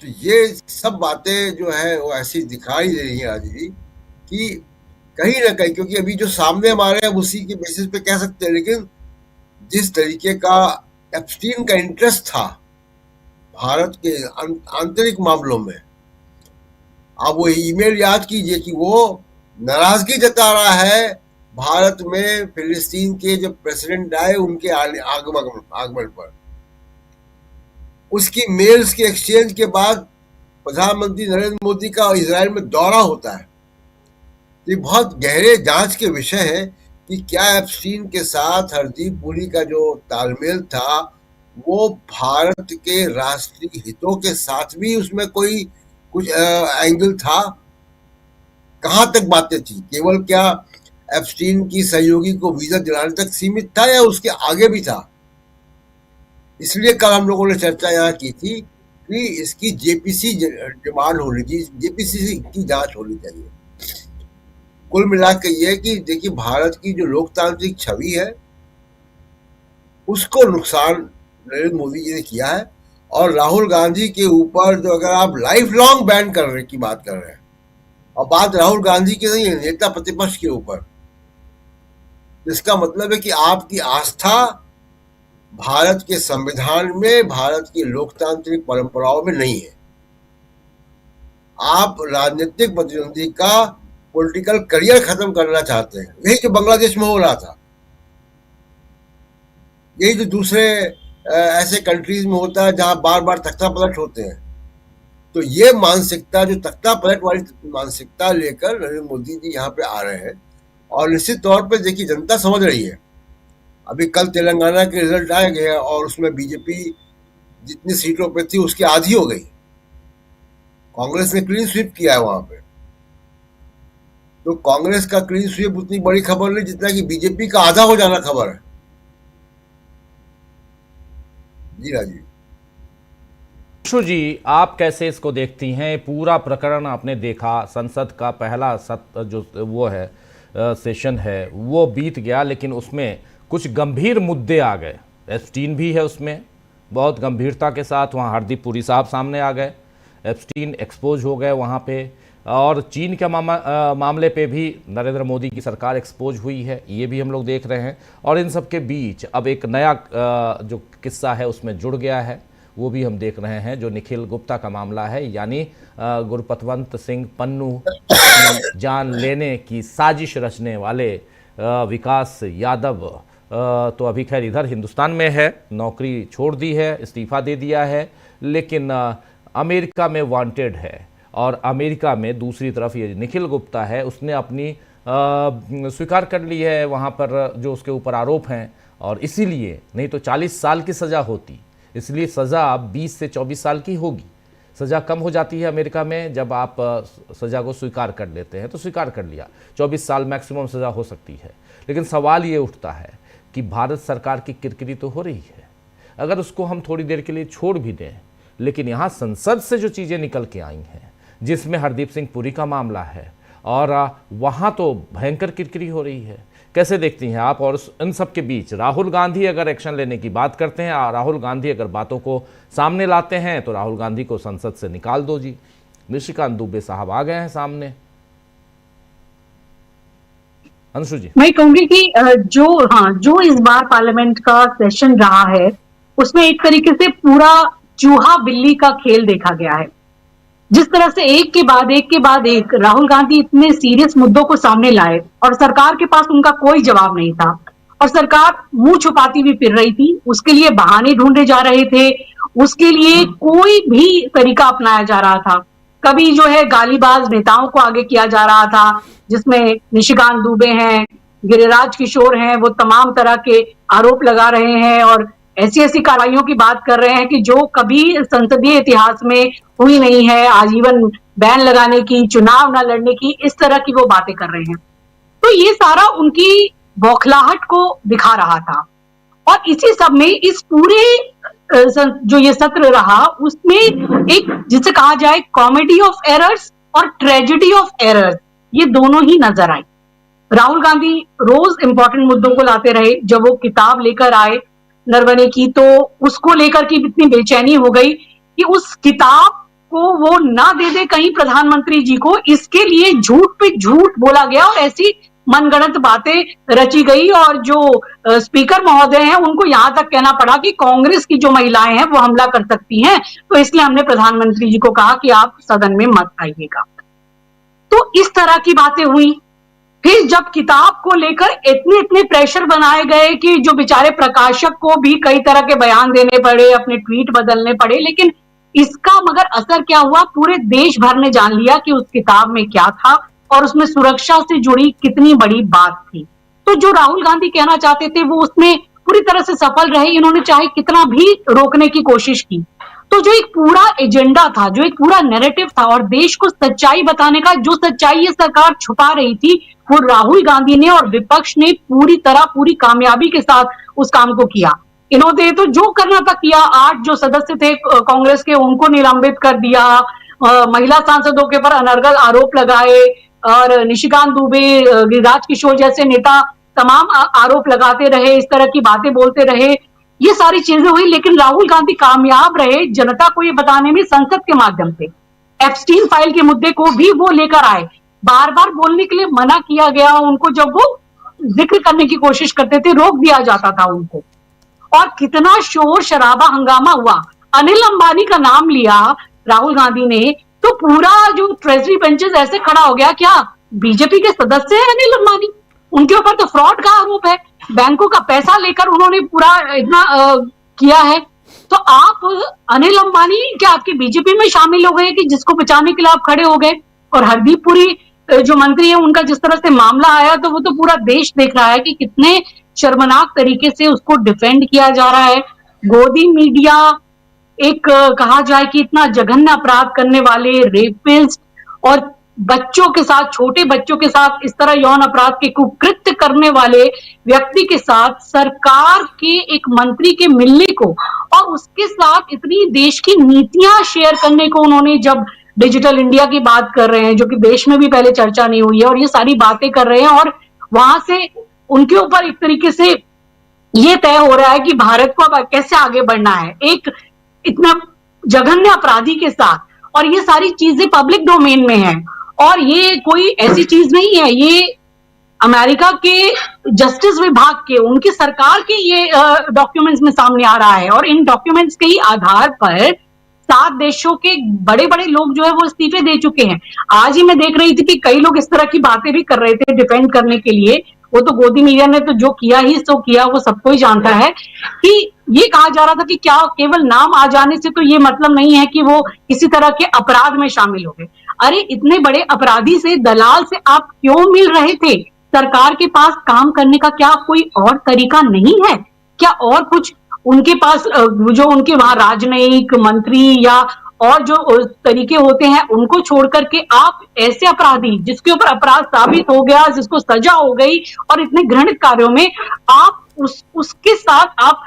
तो ये सब बातें जो है वो ऐसी दिखाई दे रही है राजीव जी कि कहीं ना कहीं, क्योंकि अभी जो सामने हमारे अब उसी के बेसिस पे कह सकते हैं, लेकिन जिस तरीके का एप्स्टीन का इंटरेस्ट था भारत के आंतरिक मामलों में, आप वो ईमेल याद कीजिए कि वो नाराजगी जता रहा है भारत में फिलिस्तीन के जो प्रेसिडेंट आए उनके आगमन पर। उसकी मेल्स के एक्सचेंज के बाद प्रधानमंत्री नरेंद्र मोदी का इजराइल में दौरा होता है। ये बहुत गहरे जांच के विषय है कि क्या एप्स्टीन के साथ हरदीप पुरी का जो तालमेल था वो भारत के राष्ट्रीय हितों के साथ भी उसमें कोई कुछ एंगल था, कहां तक बातें थी, केवल क्या एप्स्टीन की सहयोगी को वीजा दिलाने तक सीमित था या उसके आगे भी था। इसलिए कल हम लोगों ने चर्चा यहाँ की थी कि इसकी जेपीसी डिमांड होनी चाहिए, जेपीसी की जांच होनी चाहिए। कुल मिलाकर यह कि देखिए भारत की जो लोकतांत्रिक छवि है उसको नुकसान नरेंद्र मोदी जी ने किया है। और राहुल गांधी के ऊपर जो अगर आप लाइफ लॉन्ग बैन करने की बात कर रहे हैं, और बात राहुल गांधी की नहीं है, नेता प्रतिपक्ष के ऊपर, इसका मतलब है कि आपकी आस्था भारत के संविधान में, भारत की लोकतांत्रिक परंपराओं में नहीं है। आप राजनीतिक प्रतिद्वंदी का पॉलिटिकल करियर खत्म करना चाहते हैं। यही जो बांग्लादेश में हो रहा था, यही जो दूसरे ऐसे कंट्रीज में होता है जहां बार बार तख्ता पलट होते हैं। तो ये मानसिकता, जो तख्ता पलट वाली मानसिकता लेकर नरेंद्र मोदी जी यहाँ पे आ रहे हैं, और निश्चित तौर पे देखिए जनता समझ रही है। अभी कल तेलंगाना के रिजल्ट आए गए और उसमें बीजेपी जितनी सीटों पे थी उसकी आधी हो गई। कांग्रेस ने क्लीन स्वीप किया है वहां पे। तो कांग्रेस का क्लीन स्वीप उतनी बड़ी खबर नहीं जितना कि बीजेपी का आधा हो जाना खबर है। जी राजीव जी, आप कैसे इसको देखती हैं? पूरा प्रकरण आपने देखा, संसद का पहला जो वो है सेशन है वो बीत गया, लेकिन उसमें कुछ गंभीर मुद्दे आ गए। एप्स्टीन भी है उसमें, बहुत गंभीरता के साथ वहाँ हरदीप पुरी साहब सामने आ गए, एप्स्टीन एक्सपोज हो गए वहाँ पे, और चीन के मामले पे भी नरेंद्र मोदी की सरकार एक्सपोज हुई है, ये भी हम लोग देख रहे हैं। और इन सब के बीच अब एक नया जो किस्सा है उसमें जुड़ गया है, वो भी हम देख रहे हैं, जो निखिल गुप्ता का मामला है, यानी गुरपतवंत सिंह पन्नू की जान लेने की साजिश रचने वाले विकास यादव तो अभी खैर इधर हिंदुस्तान में है, नौकरी छोड़ दी है, इस्तीफा दे दिया है, लेकिन अमेरिका में वांटेड है। और अमेरिका में दूसरी तरफ ये निखिल गुप्ता है, उसने अपनी स्वीकार कर ली है वहाँ पर जो उसके ऊपर आरोप हैं, और इसीलिए नहीं तो 40 साल की सज़ा होती, इसलिए सज़ा अब 20 से 24 साल की होगी। सज़ा कम हो जाती है अमेरिका में जब आप सज़ा को स्वीकार कर लेते हैं, तो स्वीकार कर लिया, 24 साल मैक्सिमम सज़ा हो सकती है। लेकिन सवाल ये उठता है कि भारत सरकार की किरकिरी तो हो रही है, अगर उसको हम थोड़ी देर के लिए छोड़ भी दें, लेकिन यहाँ संसद से जो चीज़ें निकल के आई हैं, जिसमें हरदीप सिंह पुरी का मामला है, और वहाँ तो भयंकर किरकिरी हो रही है। कैसे देखती हैं आप? और इन सब के बीच राहुल गांधी अगर एक्शन लेने की बात करते हैं, राहुल गांधी अगर बातों को सामने लाते हैं, तो राहुल गांधी को संसद से निकाल दो जी। निशिकांत दुबे साहब आ गए हैं सामने। अंशु जी, मैं कहूंगी कि जो इस बार पार्लियामेंट का सेशन रहा है उसमें एक तरीके से पूरा चूहा बिल्ली का खेल देखा गया है। जिस तरह से एक के बाद एक राहुल गांधी इतने सीरियस मुद्दों को सामने लाए और सरकार के पास उनका कोई जवाब नहीं था, और सरकार मुंह छुपाती भी फिर रही थी, उसके लिए बहाने ढूंढे जा रहे थे, उसके लिए कोई भी तरीका अपनाया जा रहा था। कभी जो है गालीबाज नेताओं को आगे किया जा रहा था, जिसमें निशिकांत दुबे हैं, गिरिराज किशोर हैं, वो तमाम तरह के आरोप लगा रहे हैं और ऐसी ऐसी कार्रवाइयों की बात कर रहे हैं कि जो कभी संसदीय इतिहास में हुई नहीं है, आजीवन बैन लगाने की, चुनाव न लड़ने की, इस तरह की वो बातें कर रहे हैं। तो ये सारा उनकी बौखलाहट को दिखा रहा था। और इसी सब में इस पूरे जो ये सत्र रहा उसमें एक जिसे कहा जाए कॉमेडी ऑफ एरर्स और ट्रेजेडी ऑफ एरर्स, ये दोनों ही नजर आई। राहुल गांधी रोज इंपॉर्टेंट मुद्दों को लाते रहे, जब वो किताब लेकर आए नरवणे की, तो उसको लेकर के इतनी बेचैनी हो गई कि उस किताब को वो ना दे दे कहीं प्रधानमंत्री जी को, इसके लिए झूठ पे झूठ बोला गया और ऐसी मनगढ़ंत बातें रची गई। और जो स्पीकर महोदय हैं उनको यहां तक कहना पड़ा कि कांग्रेस की जो महिलाएं हैं वो हमला कर सकती हैं, तो इसलिए हमने प्रधानमंत्री जी को कहा कि आप सदन में मत आइएगा। तो इस तरह की बातें हुई। फिर जब किताब को लेकर इतने इतने प्रेशर बनाए गए कि जो बेचारे प्रकाशक को भी कई तरह के बयान देने पड़े, अपने ट्वीट बदलने पड़े, लेकिन इसका मगर असर क्या हुआ, पूरे देश भर ने जान लिया कि उस किताब में क्या था और उसमें सुरक्षा से जुड़ी कितनी बड़ी बात थी। तो जो राहुल गांधी कहना चाहते थे वो उसमें पूरी तरह से सफल रहे, इन्होंने चाहे कितना भी रोकने की कोशिश की। तो जो एक पूरा एजेंडा था, जो एक पूरा नैरेटिव था और देश को सच्चाई बताने का, जो सच्चाई ये सरकार छुपा रही थी, वो राहुल गांधी ने और विपक्ष ने पूरी तरह पूरी कामयाबी के साथ उस काम को किया। इन्होंने तो जो करना था किया। 8 जो सदस्य थे कांग्रेस के उनको निलंबित कर दिया, महिला सांसदों के ऊपर अनर्गल आरोप लगाए और निशिकांत दुबे, गिरिराज किशोर जैसे नेता तमाम आरोप लगाते रहे, इस तरह की बातें बोलते रहे, ये सारी चीजें हुई। लेकिन राहुल गांधी कामयाब रहे जनता को ये बताने में, संसद के माध्यम से एप्स्टीन फाइल के मुद्दे को भी वो लेकर आए। बार बार बोलने के लिए मना किया गया उनको, जब वो जिक्र करने की कोशिश करते थे रोक दिया जाता था उनको। और कितना शोर शराबा हंगामा हुआ। अनिल अंबानी का नाम लिया राहुल गांधी ने तो पूरा जो ट्रेजरी बेंचेस ऐसे खड़ा हो गया, क्या बीजेपी के सदस्य हैं अनिल अंबानी? उनके ऊपर तो फ्रॉड का आरोप है, बैंकों का पैसा लेकर उन्होंने पूरा इतना किया है। तो आप अनिल अंबानी क्या आपकी बीजेपी में शामिल हो गए कि जिसको बचाने के लिए आप खड़े हो गए? और हरदीप पुरी जो मंत्री है उनका जिस तरह से मामला आया, तो वो तो पूरा देश देख रहा है कि कितने शर्मनाक तरीके से उसको डिफेंड किया जा रहा है। गोदी मीडिया एक कहा जाए कि इतना जघन्य अपराध करने वाले रेपिस्ट और बच्चों के साथ, छोटे बच्चों के साथ इस तरह यौन अपराध के कुकृत्य करने वाले व्यक्ति के साथ सरकार के एक मंत्री के मिलने को और उसके साथ इतनी देश की नीतियां शेयर करने को, उन्होंने जब डिजिटल इंडिया की बात कर रहे हैं जो कि देश में भी पहले चर्चा नहीं हुई है, और ये सारी बातें कर रहे हैं और वहां से उनके ऊपर एक तरीके से ये तय हो रहा है कि भारत को अब कैसे आगे बढ़ना है एक इतना जघन्य अपराधी के साथ। और ये सारी चीजें पब्लिक डोमेन में है और ये कोई ऐसी चीज नहीं है, ये अमेरिका के जस्टिस विभाग के, उनकी सरकार के ये डॉक्यूमेंट्स में सामने आ रहा है। और इन डॉक्यूमेंट्स के ही आधार पर 7 देशों के बड़े बड़े लोग जो है वो इस्तीफे दे चुके हैं। आज ही मैं देख रही थी कि कई लोग इस तरह की बातें भी कर रहे थे डिफेंड करने के लिए। वो तो गोदी मीडिया ने तो जो किया ही सो किया, वो सबको ही जानता है कि ये कहा जा रहा था कि क्या केवल नाम आ जाने से तो ये मतलब नहीं है कि वो किसी तरह के अपराध में शामिल हो गए। अरे इतने बड़े अपराधी से, दलाल से आप क्यों मिल रहे थे? सरकार के पास काम करने का क्या कोई और तरीका नहीं है क्या? और कुछ उनके पास जो उनके वहां राजनयिक मंत्री या और जो तरीके होते हैं उनको छोड़ करके आप ऐसे अपराधी जिसके ऊपर अपराध साबित हो गया, जिसको सजा हो गई और इतने घृणित कार्यों में आप उसके साथ आप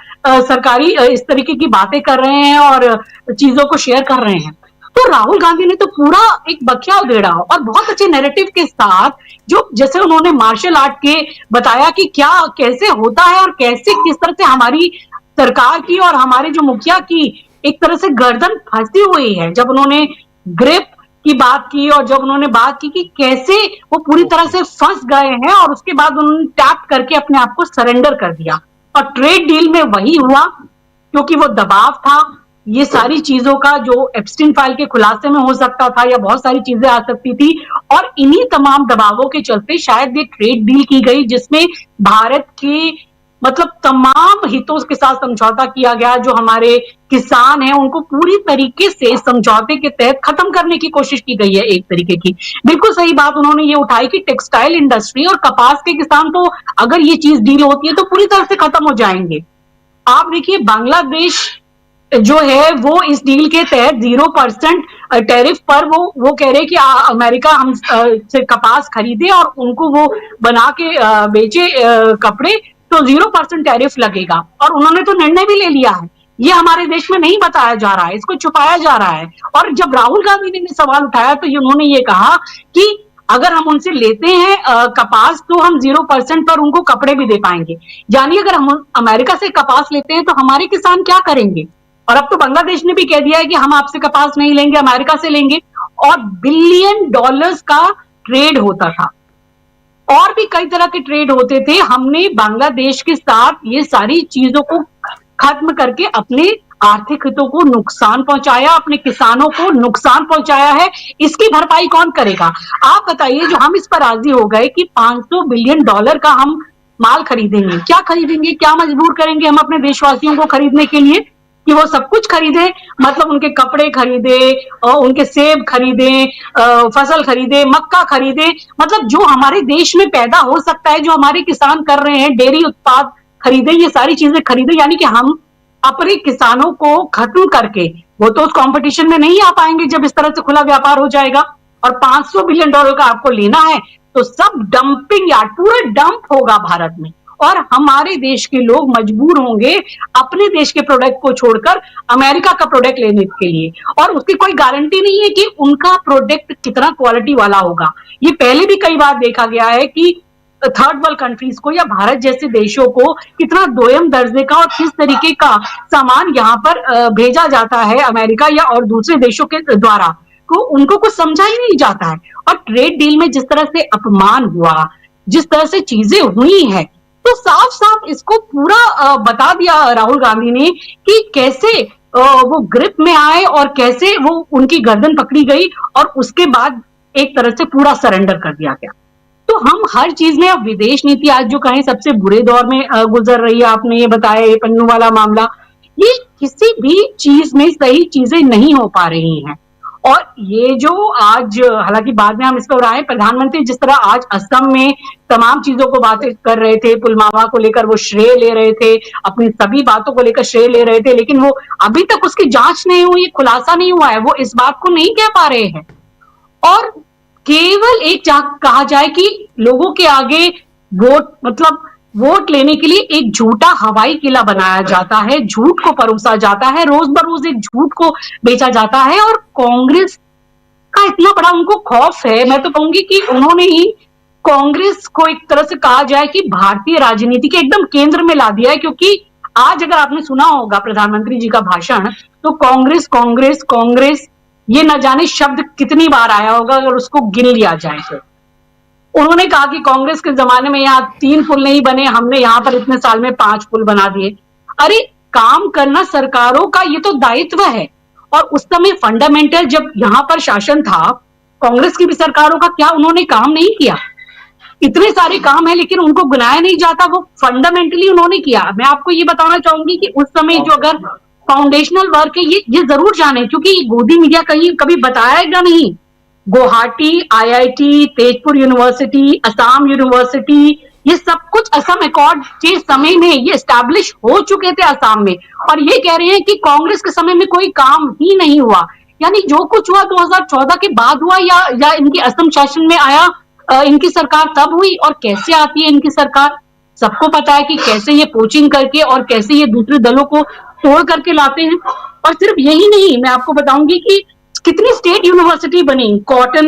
सरकारी इस तरीके की बातें कर रहे हैं और चीजों को शेयर कर रहे हैं। तो राहुल गांधी ने तो पूरा एक बखिया उधेड़ा और बहुत अच्छे नैरेटिव के साथ, जो जैसे उन्होंने मार्शल आर्ट के बताया कि क्या कैसे होता है और कैसे किस तरह से हमारी सरकार की और हमारे जो मुखिया की एक तरह से गर्दन फंसी हुई है। जब उन्होंने ग्रिप की बात की और जब उन्होंने बात की कि कैसे वो पूरी तरह से फंस गए हैं और उसके बाद उन्होंने टैप करके अपने आप को सरेंडर कर दिया। और ट्रेड डील में वही हुआ क्योंकि वो दबाव था। ये सारी चीजों का जो एप्स्टीन फाइल के खुलासे में हो सकता था या बहुत सारी चीजें आ सकती थी, और इन्हीं तमाम दबावों के चलते शायद ये ट्रेड डील की गई जिसमें भारत के मतलब तमाम हितों के साथ समझौता किया गया। जो हमारे किसान हैं उनको पूरी तरीके से समझौते के तहत खत्म करने की कोशिश की गई है एक तरीके की। बिल्कुल सही बात उन्होंने ये उठाई कि टेक्सटाइल इंडस्ट्री और कपास के किसान तो अगर ये चीज डील होती है तो पूरी तरह से खत्म हो जाएंगे। आप देखिए बांग्लादेश जो है वो इस डील के तहत 0% टैरिफ पर वो कह रहे कि अमेरिका हम से कपास खरीदे और उनको वो बना के बेचे कपड़े, तो 0% टैरिफ लगेगा। और उन्होंने तो निर्णय भी ले लिया है। ये हमारे देश में नहीं बताया जा रहा है, इसको छुपाया जा रहा है। और जब राहुल गांधी ने सवाल उठाया तो उन्होंने ये कहा कि अगर हम उनसे लेते हैं कपास तो हम 0% पर उनको कपड़े भी दे पाएंगे। यानी अगर हम अमेरिका से कपास लेते हैं तो हमारे किसान क्या करेंगे? और अब तो बांग्लादेश ने भी कह दिया है कि हम आपसे कपास नहीं लेंगे, अमेरिका से लेंगे। और $बिलियन का ट्रेड होता था और भी कई तरह के ट्रेड होते थे। हमने बांग्लादेश के साथ ये सारी चीजों को खत्म करके अपने आर्थिक हितों को नुकसान पहुंचाया, अपने किसानों को नुकसान पहुंचाया है। इसकी भरपाई कौन करेगा? आप बताइए, जो हम इस पर राजी हो गए कि $500 बिलियन का हम माल खरीदेंगे, क्या खरीदेंगे, क्या मजबूर करेंगे हम अपने देशवासियों को खरीदने के लिए कि वो सब कुछ खरीदे? मतलब उनके कपड़े खरीदे, उनके सेब खरीदे, फसल खरीदे, मक्का खरीदे, मतलब जो हमारे देश में पैदा हो सकता है, जो हमारे किसान कर रहे हैं, डेयरी उत्पाद खरीदे, ये सारी चीजें खरीदे। यानी कि हम अपने किसानों को खत्म करके, वो तो उस कंपटीशन में नहीं आ पाएंगे जब इस तरह से खुला व्यापार हो जाएगा। और $500 बिलियन का आपको लेना है तो सब डंपिंग यार्ड, पूरा डंप होगा भारत में, और हमारे देश के लोग मजबूर होंगे अपने देश के प्रोडक्ट को छोड़कर अमेरिका का प्रोडक्ट लेने के लिए। और उसकी कोई गारंटी नहीं है कि उनका प्रोडक्ट कितना क्वालिटी वाला होगा। ये पहले भी कई बार देखा गया है कि थर्ड वर्ल्ड कंट्रीज को या भारत जैसे देशों को कितना दोयम दर्जे का और किस तरीके का सामान यहाँ पर भेजा जाता है अमेरिका या और दूसरे देशों के द्वारा, तो उनको कुछ समझा ही नहीं जाता है। और ट्रेड डील में जिस तरह से अपमान हुआ, जिस तरह से चीजें हुई हैं, तो साफ साफ इसको पूरा बता दिया राहुल गांधी ने कि कैसे वो ग्रिप में आए और कैसे वो उनकी गर्दन पकड़ी गई और उसके बाद एक तरह से पूरा सरेंडर कर दिया गया। तो हम हर चीज में, अब विदेश नीति आज जो कहें सबसे बुरे दौर में गुजर रही है, आपने ये बताया, ये पन्नू वाला मामला, ये किसी भी चीज में सही चीजें नहीं हो पा रही हैं। और ये जो आज, हालांकि बाद में हम इस पर आए, प्रधानमंत्री जिस तरह आज असम में तमाम चीजों को बातें कर रहे थे, पुलवामा को लेकर वो श्रेय ले रहे थे, अपनी सभी बातों को लेकर श्रेय ले रहे थे, लेकिन वो अभी तक उसकी जांच नहीं हुई, खुलासा नहीं हुआ है, वो इस बात को नहीं कह पा रहे हैं। और केवल एक कहा जाए कि लोगों के आगे वोट लेने के लिए एक झूठा हवाई किला बनाया जाता है, झूठ को परोसा जाता है, रोज बरोज एक झूठ को बेचा जाता है। और कांग्रेस का इतना बड़ा उनको खौफ है, मैं तो कहूंगी कि उन्होंने ही कांग्रेस को एक तरह से कहा जाए कि भारतीय राजनीति के एकदम केंद्र में ला दिया है। क्योंकि आज अगर आपने सुना होगा प्रधानमंत्री जी का भाषण, तो कांग्रेस कांग्रेस कांग्रेस ये न जाने शब्द कितनी बार आया होगा अगर उसको गिन लिया जाए तो। उन्होंने कहा कि कांग्रेस के जमाने में यहाँ 3 पुल नहीं बने, हमने यहाँ पर इतने साल में 5 पुल बना दिए। अरे काम करना सरकारों का ये तो दायित्व है। और उस समय फंडामेंटल जब यहाँ पर शासन था कांग्रेस की भी सरकारों का, क्या उन्होंने काम नहीं किया? इतने सारे काम है लेकिन उनको गिनाया नहीं जाता, वो फंडामेंटली उन्होंने किया। मैं आपको ये बताना चाहूंगी कि उस समय जो अगर फाउंडेशनल वर्क है, ये जरूर जाने, क्योंकि गोदी मीडिया कभी बताएगा नहीं। Guwahati IIT, Tezpur university, Assam university, ये सब कुछ असम अकॉर्ड के समय में ये एस्टैब्लिश हो चुके थे असम में, और ये कह रहे हैं कि कांग्रेस के समय में कोई काम ही नहीं हुआ। यानी जो कुछ हुआ 2014 के बाद हुआ या इनकी असम शासन में आया, इनकी सरकार तब हुई। और कैसे आती है इनकी सरकार, सबको पता है कि कैसे ये पोचिंग करके और कैसे ये दूसरे दलों को तोड़ करके लाते हैं। और सिर्फ यही नहीं, मैं आपको बताऊंगी कि कितनी स्टेट यूनिवर्सिटी बनी, कॉटन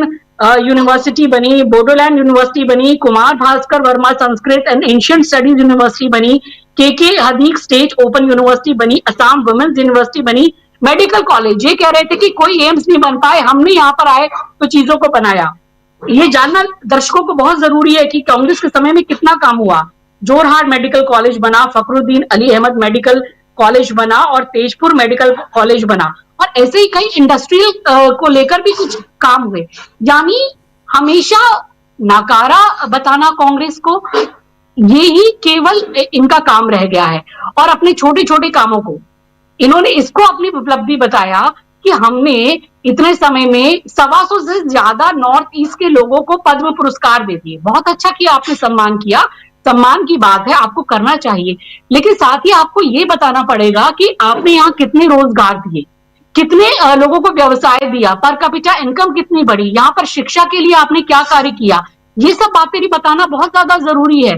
यूनिवर्सिटी बनी, बोडोलैंड यूनिवर्सिटी बनी, Kumar Bhaskar Verma Sanskrit and ancient studies university बनी, के हदीक स्टेट ओपन यूनिवर्सिटी बनी, असम वुमेन्स यूनिवर्सिटी बनी, मेडिकल कॉलेज। ये कह रहे थे कि कोई एम्स नहीं बन पाए, हमने यहाँ पर आए तो चीजों को बनाया। ये जानना दर्शकों को बहुत जरूरी है कि कांग्रेस के समय में कितना काम हुआ। जोरहाट मेडिकल कॉलेज बना, फखरुद्दीन अली अहमद मेडिकल कॉलेज बना और तेजपुर मेडिकल कॉलेज बना, और ऐसे ही कई इंडस्ट्रियल को लेकर भी कुछ काम हुए। यानी हमेशा नकारा बताना कांग्रेस को, ये ही केवल इनका काम रह गया है। और अपने छोटे छोटे कामों को इन्होंने इसको अपनी उपलब्धि बताया कि हमने इतने समय में 125 से ज्यादा नॉर्थ ईस्ट के लोगों को पद्म पुरस्कार दे दिए। बहुत अच्छा किया आपने, सम्मान किया, सम्मान की बात है, आपको करना चाहिए। लेकिन साथ ही आपको ये बताना पड़ेगा कि आपने यहाँ कितने रोजगार दिए, कितने लोगों को व्यवसाय दिया, पर कैपिटा इनकम कितनी बढ़ी, यहाँ पर शिक्षा के लिए आपने क्या कार्य किया, ये सब बातें भी बताना बहुत ज्यादा जरूरी है।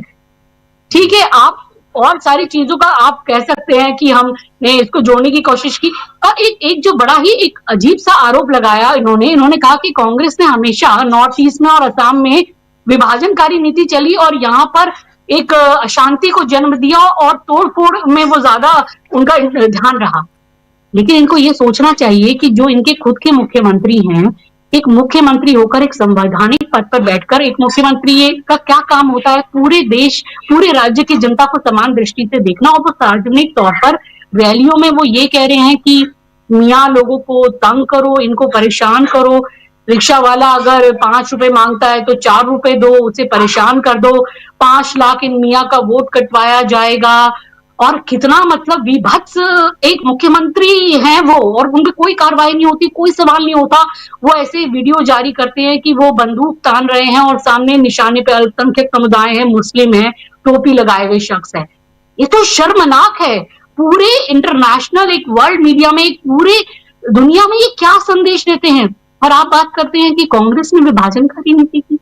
ठीक है, आप और सारी चीजों का आप कह सकते हैं कि हमने इसको जोड़ने की कोशिश की। और एक जो बड़ा ही एक अजीब सा आरोप लगाया इन्होंने कहा कि कांग्रेस ने हमेशा नॉर्थ ईस्ट में और असम में विभाजनकारी नीति चली और यहाँ पर एक अशांति को जन्म दिया और तोड़फोड़ में वो ज्यादा उनका ध्यान रहा। लेकिन इनको ये सोचना चाहिए कि जो इनके खुद के मुख्यमंत्री हैं, एक मुख्यमंत्री होकर एक संवैधानिक पद पर बैठकर एक मुख्यमंत्री का क्या काम होता है, पूरे देश पूरे राज्य की जनता को समान दृष्टि से देखना। और वो सार्वजनिक तौर पर रैलियों में वो ये कह रहे हैं कि मियाँ लोगों को तंग करो, इनको परेशान करो, रिक्शा वाला अगर 5 रुपए मांगता है तो 4 रुपए दो, उसे परेशान कर दो, 5 लाख इन मियाँ का वोट कटवाया जाएगा। और कितना मतलब विभत्स एक मुख्यमंत्री हैं वो, और उनकी कोई कार्रवाई नहीं होती, कोई सवाल नहीं होता। वो ऐसे वीडियो जारी करते हैं कि वो बंदूक तान रहे हैं और सामने निशाने पे अल्पसंख्यक समुदाय है, मुस्लिम है, टोपी लगाए हुए शख्स है। ये तो शर्मनाक है। पूरे इंटरनेशनल एक वर्ल्ड मीडिया में, एक पूरे दुनिया में ये क्या संदेश देते हैं। और आप बात करते हैं कि कांग्रेस ने विभाजनकारी नीति की।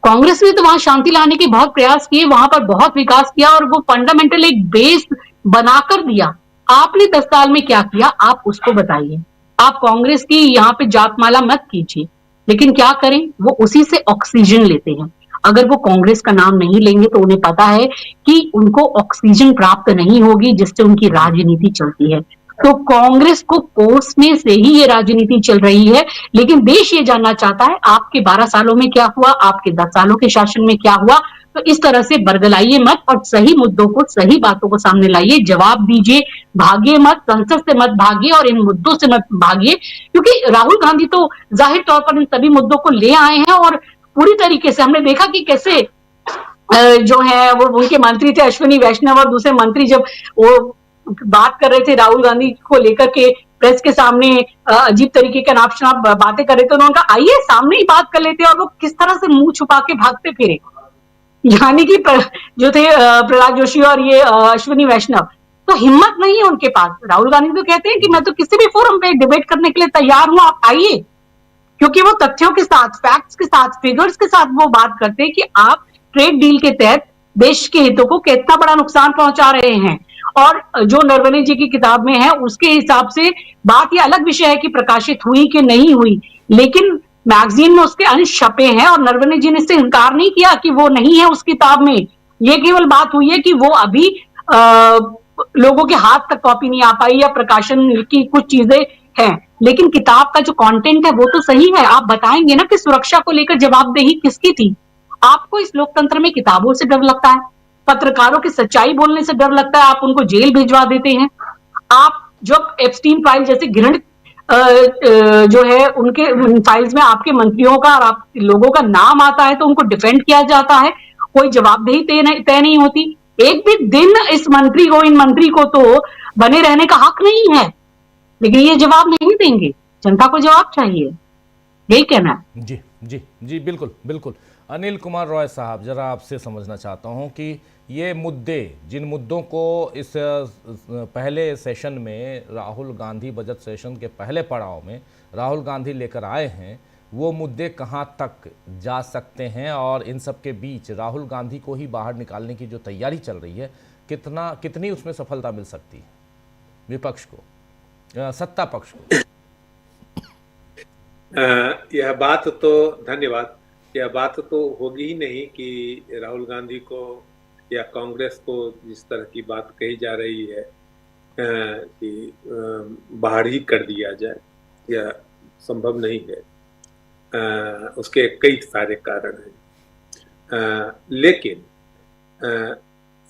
कांग्रेस ने तो वहां शांति लाने के बहुत प्रयास किए, वहां पर बहुत विकास किया और वो फंडामेंटल एक बेस बनाकर दिया। आपने 10 साल में क्या किया, आप उसको बताइए। आप कांग्रेस की यहाँ पे जातमाला मत कीजिए, लेकिन क्या करें, वो उसी से ऑक्सीजन लेते हैं। अगर वो कांग्रेस का नाम नहीं लेंगे तो उन्हें पता है कि उनको ऑक्सीजन प्राप्त नहीं होगी जिससे उनकी राजनीति चलती है। तो कांग्रेस को कोसने से ही ये राजनीति चल रही है। लेकिन देश ये जानना चाहता है आपके 12 सालों में क्या हुआ, आपके 10 सालों के शासन में क्या हुआ। तो इस तरह से बरगलाइए मत और सही मुद्दों को, सही बातों को सामने लाइए, जवाब दीजिए, भागिए मत, संसद से मत भागिए और इन मुद्दों से मत भागिए। क्योंकि राहुल गांधी तो जाहिर तौर पर इन सभी मुद्दों को ले आए हैं और पूरी तरीके से हमने देखा कि कैसे जो है वो उनके मंत्री थे अश्विनी वैष्णव और दूसरे मंत्री जब वो बात कर रहे थे राहुल गांधी को लेकर के प्रेस के सामने अजीब तरीके के नाप शनाप बातें कर रहे थे, उन्होंने कहा आइए सामने ही बात कर लेते हैं। और वो किस तरह से मुंह छुपा के भागते फिरे, यानी कि जो थे प्रहलाद जोशी और ये अश्विनी वैष्णव, तो हिम्मत नहीं है उनके पास। राहुल गांधी तो कहते हैं कि मैं तो किसी भी फोरम पे डिबेट करने के लिए तैयार हूं, आप आइए। क्योंकि वो तथ्यों के साथ, फैक्ट्स के साथ, फिगर्स के साथ वो बात करते हैं कि आप ट्रेड डील के तहत देश के हितों को कितना बड़ा नुकसान पहुंचा रहे हैं। और जो नरवणे जी की किताब में है उसके हिसाब से बात ये अलग विषय है कि प्रकाशित हुई कि नहीं हुई, लेकिन मैगजीन में उसके अंश छपे हैं और नरवणे जी ने इससे इनकार नहीं किया कि वो नहीं है उस किताब में। ये केवल बात हुई है कि वो अभी लोगों के हाथ तक कॉपी नहीं आ पाई या प्रकाशन की कुछ चीजें हैं, लेकिन किताब का जो कंटेंट है वो तो सही है। आप बताएंगे ना कि सुरक्षा को लेकर जवाबदेही किसकी थी। आपको इस लोकतंत्र में किताबों से डर लगता है, पत्रकारों की सच्चाई बोलने से डर लगता है, आप उनको जेल भिजवा देते हैं। आप जब एप्स्टीन फाइल जैसे घृणित जो है उनके फाइल्स में आपके मंत्रियों का और आप लोगों का नाम आता है तो उनको डिफेंड किया जाता है, कोई जवाबदेही तय नहीं होती। एक भी दिन इस मंत्री को, इन मंत्री को तो बने रहने का हक नहीं है, लेकिन ये जवाब नहीं देंगे। जनता को जवाब चाहिए, यही कहना है। जी जी जी, बिल्कुल बिल्कुल। अनिल कुमार रॉय साहब, जरा आपसे समझना चाहता हूं कि ये मुद्दे, जिन मुद्दों को इस पहले सेशन में राहुल गांधी, बजट सेशन के पहले पड़ाव में राहुल गांधी लेकर आए हैं, वो मुद्दे कहां तक जा सकते हैं और इन सब के बीच राहुल गांधी को ही बाहर निकालने की जो तैयारी चल रही है, कितनी उसमें सफलता मिल सकती है विपक्ष को, सत्ता पक्ष को? यह बात तो, धन्यवाद, यह बात तो होगी ही नहीं कि राहुल गांधी को या कांग्रेस को जिस तरह की बात कही जा रही है कि बाहर ही कर दिया जाए, यह संभव नहीं है। उसके कई सारे कारण हैं, लेकिन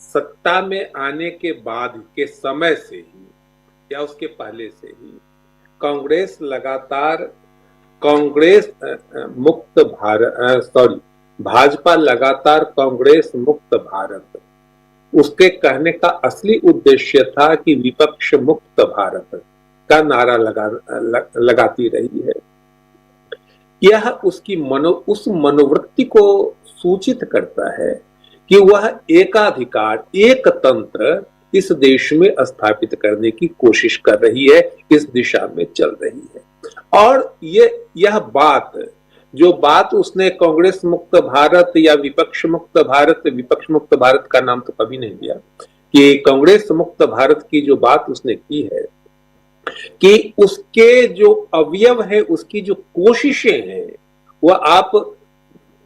सत्ता में आने के बाद के समय से ही या उसके पहले से ही कांग्रेस लगातार भाजपा लगातार कांग्रेस मुक्त भारत, उसके कहने का असली उद्देश्य था कि विपक्ष मुक्त भारत का नारा लगाती रही है। यह उसकी उस मनोवृत्ति को सूचित करता है कि वह एकाधिकार, एक तंत्र इस देश में स्थापित करने की कोशिश कर रही है, इस दिशा में चल रही है। और यह बात उसने कांग्रेस मुक्त भारत या विपक्ष मुक्त भारत का नाम तो कभी नहीं दिया, कि कांग्रेस मुक्त भारत की जो बात उसने की है कि उसके जो अवयव है, उसकी जो कोशिशें हैं, वह आप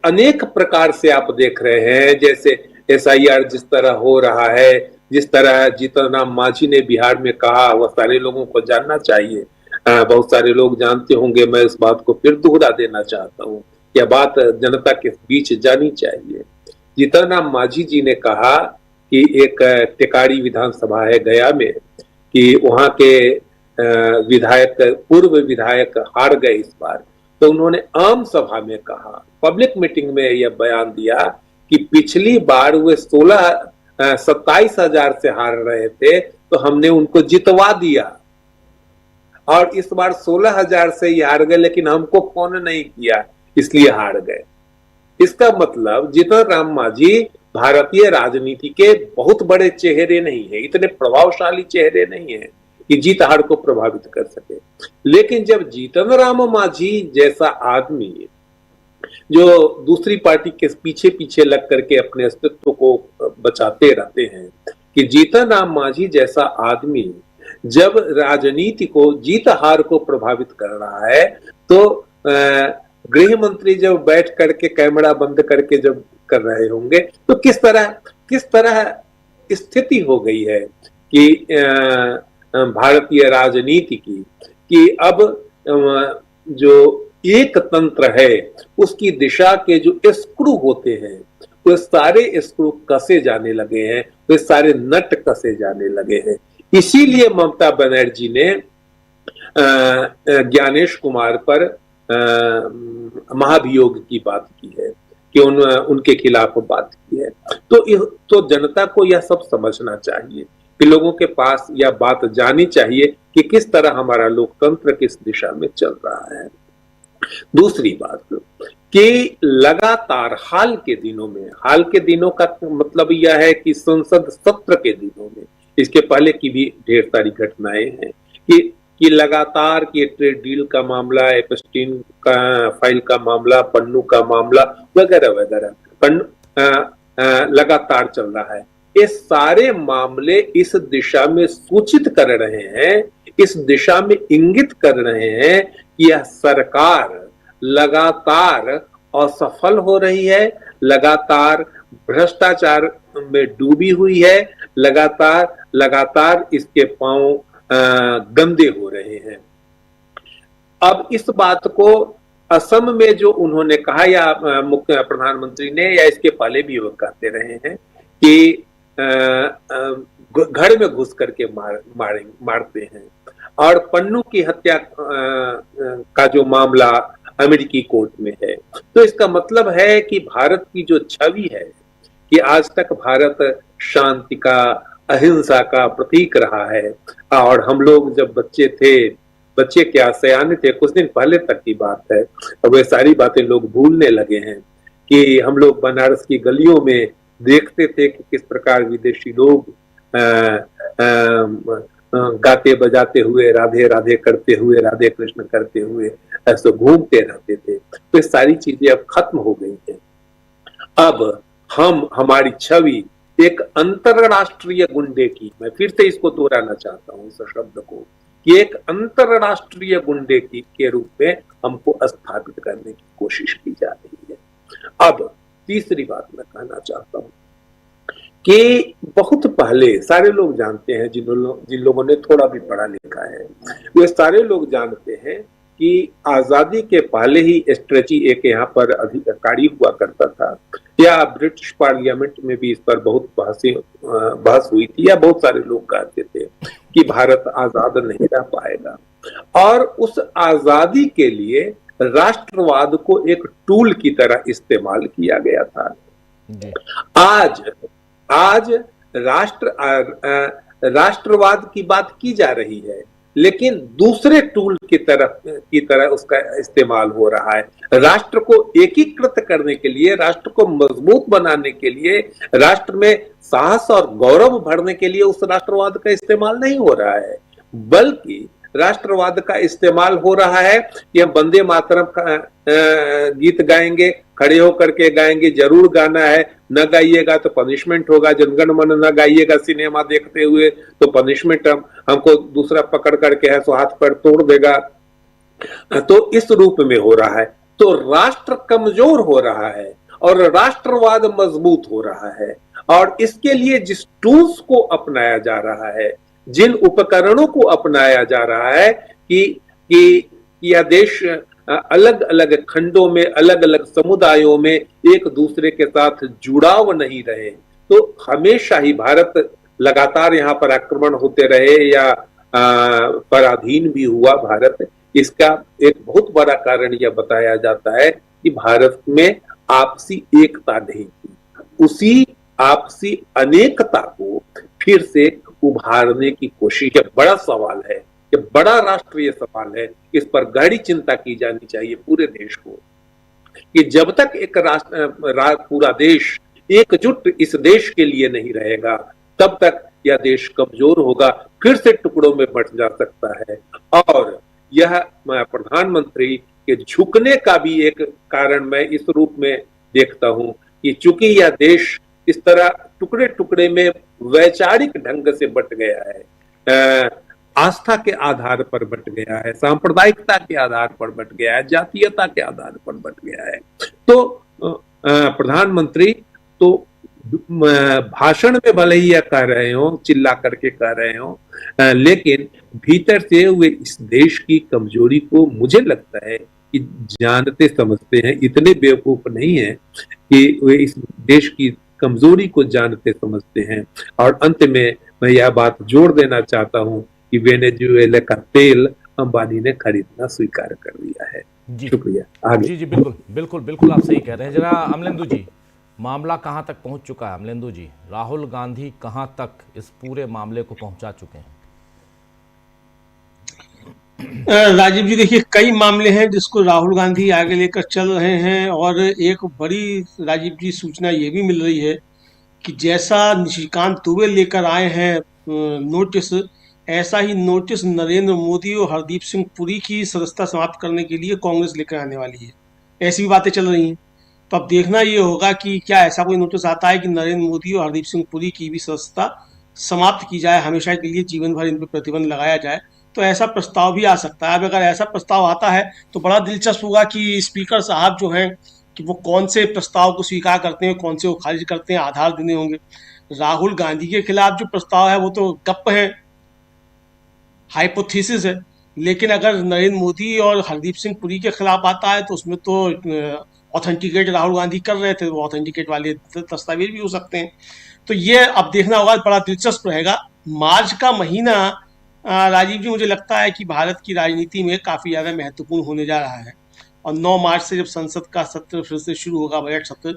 अनेक प्रकार से आप देख रहे हैं। जैसे SIR जिस तरह हो रहा है, जिस तरह जीतन राम मांझी ने बिहार में कहा, वह सारे लोगों को जानना चाहिए। बहुत सारे लोग जानते होंगे, मैं इस बात को फिर दोहरा देना चाहता हूँ, यह बात जनता के बीच जानी चाहिए। जीतन राम मांझी जी ने कहा कि एक टेकारी विधानसभा है गया में, कि वहां के विधायक, पूर्व विधायक हार गए इस बार, तो उन्होंने आम सभा में कहा, पब्लिक मीटिंग में यह बयान दिया कि पिछली बार वे 27,000 से हार रहे थे, तो हमने उनको जितवा दिया, और इस बार 16,000 से ही हार गए, लेकिन हमको फोन नहीं किया इसलिए हार गए। इसका मतलब जीतन राम मांझी भारतीय राजनीति के बहुत बड़े चेहरे नहीं है, इतने प्रभावशाली चेहरे नहीं है कि जीत हार को प्रभावित कर सके। लेकिन जब जीतन राम मांझी जैसा आदमी जो दूसरी पार्टी के पीछे पीछे लग करके अपने अस्तित्व को बचाते रहते हैं, कि जीतन राम मांझी जैसा आदमी जब राजनीति को, जीत हार को प्रभावित कर रहा है, तो गृह मंत्री जब बैठ करके कैमरा बंद करके जब कर रहे होंगे, तो किस तरह स्थिति हो गई है कि भारतीय राजनीति की, कि अब जो एक तंत्र है उसकी दिशा के जो स्क्रू होते हैं, वो सारे स्क्रू कसे जाने लगे हैं, वे सारे नट कसे जाने लगे हैं। इसीलिए ममता बनर्जी ने ज्ञानेश कुमार पर महाभियोग की बात की है, कि उनके खिलाफ बात की है। तो जनता को यह सब समझना चाहिए कि लोगों के पास यह बात जानी चाहिए कि किस तरह हमारा लोकतंत्र किस दिशा में चल रहा है। दूसरी बात कि लगातार हाल के दिनों का मतलब यह है कि संसद सत्र के दिनों में, इसके पहले की भी ढेर सारी घटनाएं हैं कि लगातार कि ट्रेड डील का मामला, एपस्टीन का फाइल का मामला, पन्नू का मामला वगैरह वगैरह लगातार चल रहा है। ये सारे मामले इस दिशा में सूचित कर रहे हैं, इस दिशा में इंगित कर रहे हैं कि यह सरकार लगातार असफल हो रही है, लगातार भ्रष्टाचार में डूबी हुई है, लगातार इसके पांव गंदे हो रहे हैं। अब इस बात को असम में जो उन्होंने कहा, या मुख्य प्रधानमंत्री ने, या इसके पहले भी वो कहते रहे हैं कि घर में घुस करके मारते हैं, और पन्नू की हत्या का जो मामला अमेरिकी कोर्ट में है, तो इसका मतलब है कि भारत की जो छवि है कि आज तक भारत शांति का, अहिंसा का प्रतीक रहा है, और हम लोग जब बच्चे क्या सयाने थे, कुछ दिन पहले तक की बात है, अब वे सारी बातें लोग भूलने लगे हैं, कि हम लोग बनारस की गलियों में देखते थे कि किस प्रकार विदेशी लोग गाते बजाते हुए, राधे राधे करते हुए, राधे कृष्ण करते हुए ऐसे घूमते रहते थे। तो ये सारी चीजें अब खत्म हो गई हैं। अब हमारी छवि एक अंतरराष्ट्रीय गुंडे की, मैं फिर से इसको दोहराना चाहता हूं इस शब्द को, कि एक अंतरराष्ट्रीय गुंडे की के रूप में हमको स्थापित करने की कोशिश की जा रही है। अब तीसरी बात मैं कहना चाहता हूं कि बहुत पहले सारे लोग जानते हैं, जिन लोगों ने थोड़ा भी पढ़ा लिखा है, वे सारे लोग जानते हैं कि आजादी के पहले ही स्ट्रेची एक यहाँ पर अधिकारी हुआ करता था, या ब्रिटिश पार्लियामेंट में भी इस पर बहुत बहस हुई थी, या बहुत सारे लोग कहते थे कि भारत आजाद नहीं रह पाएगा, और उस आजादी के लिए राष्ट्रवाद को एक टूल की तरह इस्तेमाल किया गया था। आज राष्ट्रवाद की बात की जा रही है, लेकिन दूसरे टूल की तरह उसका इस्तेमाल हो रहा है। राष्ट्र को एकीकृत करने के लिए, राष्ट्र को मजबूत बनाने के लिए, राष्ट्र में साहस और गौरव भरने के लिए उस राष्ट्रवाद का इस्तेमाल नहीं हो रहा है, बल्कि राष्ट्रवाद का इस्तेमाल हो रहा है कि हम वंदे मातरम का गीत गाएंगे, खड़े होकर के गाएंगे, जरूर गाना है, न गाइएगा तो पनिशमेंट होगा, जनगण मन न गाइएगा सिनेमा देखते हुए तो पनिशमेंट हमको दूसरा पकड़ करके है सो हाथ पैर तोड़ देगा। तो इस रूप में हो रहा है, तो राष्ट्र कमजोर हो रहा है और राष्ट्रवाद मजबूत हो रहा है। और इसके लिए जिस टूल्स को अपनाया जा रहा है, जिन उपकरणों को अपनाया जा रहा है कि यह देश अलग अलग खंडों में, अलग अलग समुदायों में एक दूसरे के साथ जुड़ाव नहीं रहे, तो हमेशा ही भारत लगातार यहाँ पर आक्रमण होते रहे या पराधीन भी हुआ भारत। इसका एक बहुत बड़ा कारण यह बताया जाता है कि भारत में आपसी एकता नहीं थी। उसी आपसी अनेकता को फिर से उभारने की कोशिश, यह बड़ा सवाल है, यह बड़ा राष्ट्रीय सवाल है। इस पर गहरी चिंता की जानी चाहिए पूरे देश को कि जब तक एक पूरा देश एकजुट इस देश के लिए नहीं रहेगा, तब तक यह देश कमजोर होगा, फिर से टुकड़ों में बंट जा सकता है। और यह प्रधानमंत्री के झुकने का भी एक कारण मैं इस रूप में देखता हूं कि चूंकि यह देश इस तरह टुकड़े टुकड़े में वैचारिक ढंग से बंट गया है, आस्था के आधार पर बंट गया है, सांप्रदायिकता के आधार पर बंट गया है, जातीयता के आधार पर बंट गया है, तो प्रधानमंत्री तो भाषण में भले ही यह कह रहे हो, चिल्ला करके कह रहे हो, लेकिन भीतर से वे इस देश की कमजोरी को मुझे लगता है कि जानते समझते हैं, इतने बेवकूफ नहीं है कि वे इस देश की कमजोरी को जानते समझते हैं। और अंत में मैं यह बात जोड़ देना चाहता हूं कि वेनेजुएला का तेल अंबानी ने खरीदना स्वीकार कर लिया है। शुक्रिया। आगे। जी बिल्कुल बिल्कुल बिल्कुल आप सही कह रहे हैं। जरा अमलेंदु जी, मामला कहां तक पहुंच चुका है? अमलेंदु जी, राहुल गांधी कहां तक इस पूरे मामले को पहुंचा चुके हैं? राजीव जी, देखिए कई मामले हैं जिसको राहुल गांधी आगे लेकर चल रहे हैं, और एक बड़ी राजीव जी सूचना ये भी मिल रही है कि जैसा निशिकांत दुबे लेकर आए हैं नोटिस, ऐसा ही नोटिस नरेंद्र मोदी और हरदीप सिंह पुरी की सदस्यता समाप्त करने के लिए कांग्रेस लेकर आने वाली है। ऐसी भी बातें चल रही हैं। तो अब देखना ये होगा कि क्या ऐसा कोई नोटिस आता है कि नरेंद्र मोदी और हरदीप सिंह पुरी की भी सदस्यता समाप्त की जाए, हमेशा के लिए जीवन भर इन पर प्रतिबंध लगाया जाए। तो ऐसा प्रस्ताव भी आ सकता है। अब अगर ऐसा प्रस्ताव आता है तो बड़ा दिलचस्प होगा कि स्पीकर साहब जो हैं कि वो कौन से प्रस्ताव को स्वीकार करते हैं, कौन से वो खारिज करते हैं, आधार देने होंगे। राहुल गांधी के खिलाफ जो प्रस्ताव है वो तो गप है, हाइपोथेसिस है, लेकिन अगर नरेंद्र मोदी और हरदीप सिंह पुरी के खिलाफ आता है तो उसमें तो ऑथेंटिकेट राहुल गांधी कर रहे थे, वो ऑथेंटिकेट वाले दस्तावेज भी हो सकते हैं। तो ये अब देखना होगा, बड़ा दिलचस्प रहेगा। मार्च का महीना राजीव जी मुझे लगता है कि भारत की राजनीति में काफ़ी ज़्यादा महत्वपूर्ण होने जा रहा है, और 9 मार्च से जब संसद का सत्र फिर से शुरू होगा, बजट सत्र,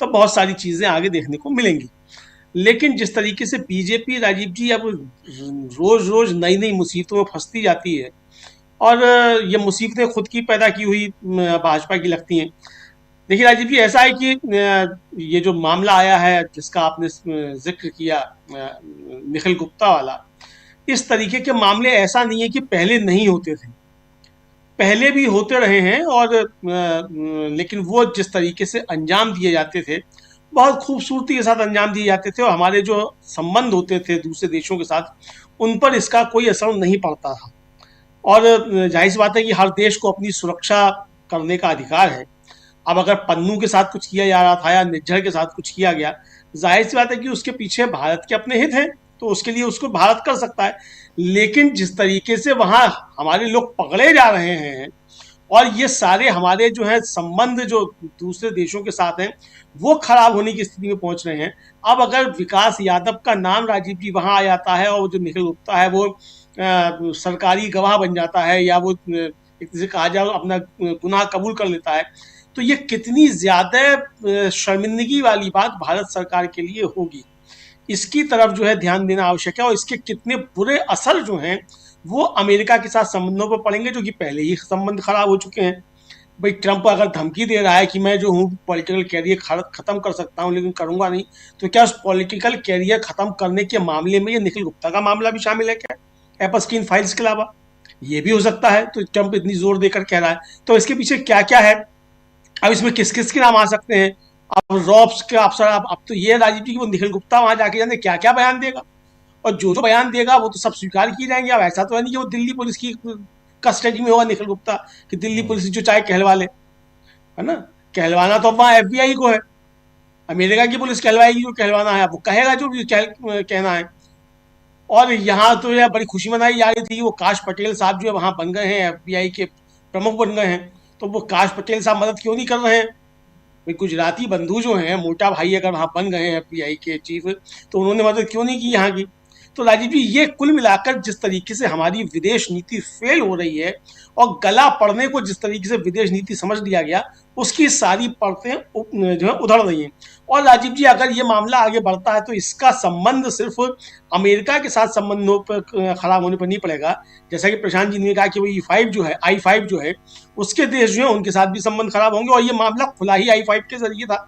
तो बहुत सारी चीज़ें आगे देखने को मिलेंगी। लेकिन जिस तरीके से बीजेपी राजीव जी अब रोज़ रोज़ नई नई मुसीबतों में फंसती जाती है, और ये मुसीबतें खुद की पैदा की हुई भाजपा की लगती हैं। देखिए राजीव जी, ऐसा है कि ये जो मामला आया है जिसका आपने जिक्र किया, निखिल गुप्ता वाला, इस तरीके के मामले ऐसा नहीं है कि पहले नहीं होते थे, पहले भी होते रहे हैं, और लेकिन वो जिस तरीके से अंजाम दिए जाते थे, बहुत खूबसूरती के साथ अंजाम दिए जाते थे, और हमारे जो संबंध होते थे दूसरे देशों के साथ, उन पर इसका कोई असर नहीं पड़ता था। और जाहिर सी बात है कि हर देश को अपनी सुरक्षा करने का अधिकार है। अब अगर पन्नू के साथ कुछ किया जा रहा था या निज्जर के साथ कुछ किया गया, जाहिर सी बात है कि उसके पीछे भारत के अपने हित हैं, तो उसके लिए उसको भारत कर सकता है। लेकिन जिस तरीके से वहाँ हमारे लोग पकड़े जा रहे हैं, और ये सारे हमारे जो है संबंध जो दूसरे देशों के साथ हैं वो खराब होने की स्थिति में पहुंच रहे हैं। अब अगर विकास यादव का नाम राजीव जी वहाँ आ जाता है, और जो निखिल गुप्ता है वो सरकारी गवाह बन जाता है, या वो एक तरह से कहा जाए अपना गुनाह कबूल कर लेता है, तो ये कितनी ज़्यादा शर्मिंदगी वाली बात भारत सरकार के लिए होगी। इसकी तरफ जो है ध्यान देना आवश्यक है, और इसके कितने बुरे असर जो हैं वो अमेरिका के साथ संबंधों पर पड़ेंगे, जो कि पहले ही संबंध खराब हो चुके हैं। भाई ट्रंप अगर धमकी दे रहा है कि मैं जो हूँ पॉलिटिकल कैरियर ख़त्म कर सकता हूँ लेकिन करूँगा नहीं, तो क्या उस पॉलिटिकल कैरियर ख़त्म करने के मामले में ये निखिल गुप्ता का मामला भी शामिल है क्या, एपस्कीन फाइल्स के अलावा? ये भी हो सकता है। तो ट्रंप इतनी जोर देकर कह रहा है, तो इसके पीछे क्या क्या है, अब इसमें किस किस के नाम आ सकते हैं। अब रॉब्स के अफसर, अब तो ये राजीव जी की वो निखिल गुप्ता वहां जाके जाने क्या क्या बयान देगा, और जो जो बयान देगा वो तो सब स्वीकार किए जाएंगे। अब ऐसा तो है नहीं कि वो दिल्ली पुलिस की कस्टडी में होगा निखिल गुप्ता, कि दिल्ली पुलिस जो चाहे कहलवा ले, है ना। कहलवाना तो अब वहाँ FBI को है, अमेरिका की पुलिस कहलवाएगी जो कहलवाना है, अब वो कहेगा जो भी कहना है। और यहाँ तो यह बड़ी खुशी मनाई जा रही थी, वो काश पटेल साहब जो है वहाँ बन गए हैं, FBI के प्रमुख बन गए हैं। तो वो काश पटेल साहब मदद क्यों नहीं कर रहे हैं भाई? गुजराती बंधु जो हैं, मोटा भाई अगर वहाँ बन गए हैं FBI के चीफ, तो उन्होंने मदद क्यों नहीं की यहाँ की? तो राजीव जी, ये कुल मिलाकर जिस तरीके से हमारी विदेश नीति फेल हो रही है और गला पड़ने को जिस तरीके से विदेश नीति समझ लिया गया, उसकी सारी परतें जो है उधड़ रही हैं। और राजीव जी, अगर ये मामला आगे बढ़ता है तो इसका संबंध सिर्फ अमेरिका के साथ संबंधों पर खराब होने पर नहीं पड़ेगा। जैसा कि प्रशांत जी ने कहा कि वो I5 जो है उसके देश जो है उनके साथ भी संबंध खराब होंगे, और ये मामला खुला ही I5 के जरिए था,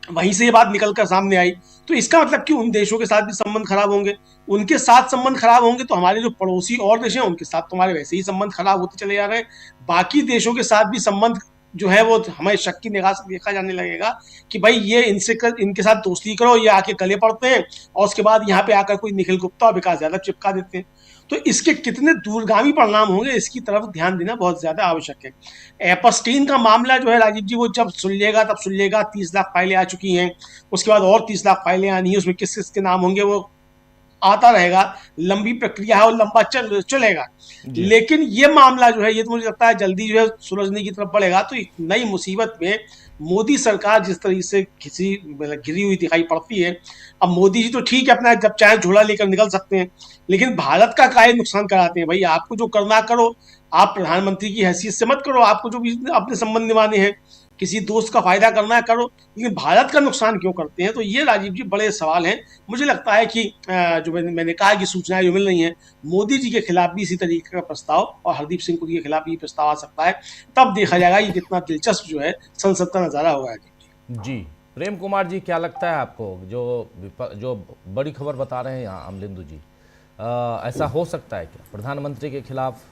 वहीं से ये बात निकलकर सामने आई। तो इसका मतलब कि उन देशों के साथ भी संबंध खराब होंगे, उनके साथ संबंध खराब होंगे तो हमारे जो पड़ोसी और देश हैं उनके साथ तो हमारे वैसे ही संबंध खराब होते चले जा रहे हैं। बाकी देशों के साथ भी संबंध जो है वो हमें शक की निगाह से देखा जाने लगेगा कि भाई ये इनके साथ दोस्ती करो, ये आके गले पड़ते हैं और उसके बाद यहाँ पे आकर कोई निखिल गुप्ता और विकास यादव चिपका देते हैं। तो इसके कितने दूरगामी परिणाम होंगे, इसकी तरफ ध्यान देना बहुत ज्यादा आवश्यक है। एपस्टीन का मामला जो है राजीव जी, वो जब सुलझेगा तब सुलझेगा। 30 लाख फाइलें आ चुकी हैं, उसके बाद और 30 लाख फाइलें आनी है, उसमें किस किस के नाम होंगे वो आता रहेगा। लंबी प्रक्रिया है और लंबा चलेगा। लेकिन ये मामला जो है ये तो मुझे लगता है जल्दी जो है सुलझने की तरफ बढ़ेगा। तो एक नई मुसीबत में मोदी सरकार जिस तरीके से घिरी हुई दिखाई पड़ती है। अब मोदी जी तो ठीक है, अपना जब चाहे झोला लेकर निकल सकते हैं, लेकिन भारत का काहे नुकसान कराते हैं भाई? आपको जो करना करो, आप प्रधानमंत्री की हैसियत से मत करो, आपको जो भी अपने संबंध निभाने हैं, किसी दोस्त का फायदा करना है करो, लेकिन भारत का नुकसान क्यों करते हैं? तो ये राजीव जी बड़े सवाल हैं। मुझे लगता है कि जो मैंने कहा कि सूचनाएं जो मिल रही हैं, मोदी जी के खिलाफ भी इसी तरीके का प्रस्ताव और हरदीप सिंह पुरी के खिलाफ भी प्रस्ताव आ सकता है। तब देखा जाएगा कि कितना दिलचस्प जो है संसद का नजारा होगा। जी, प्रेम कुमार जी, क्या लगता है आपको जो बड़ी खबर बता रहे हैं यहाँ अमलिंदु जी, ऐसा हो सकता है क्या प्रधानमंत्री के खिलाफ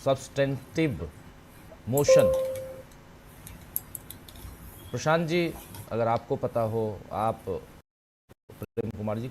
सब्सटेंटिव मोशन? प्रशांत जी, अगर आपको पता हो, आप प्रेम कुमार जी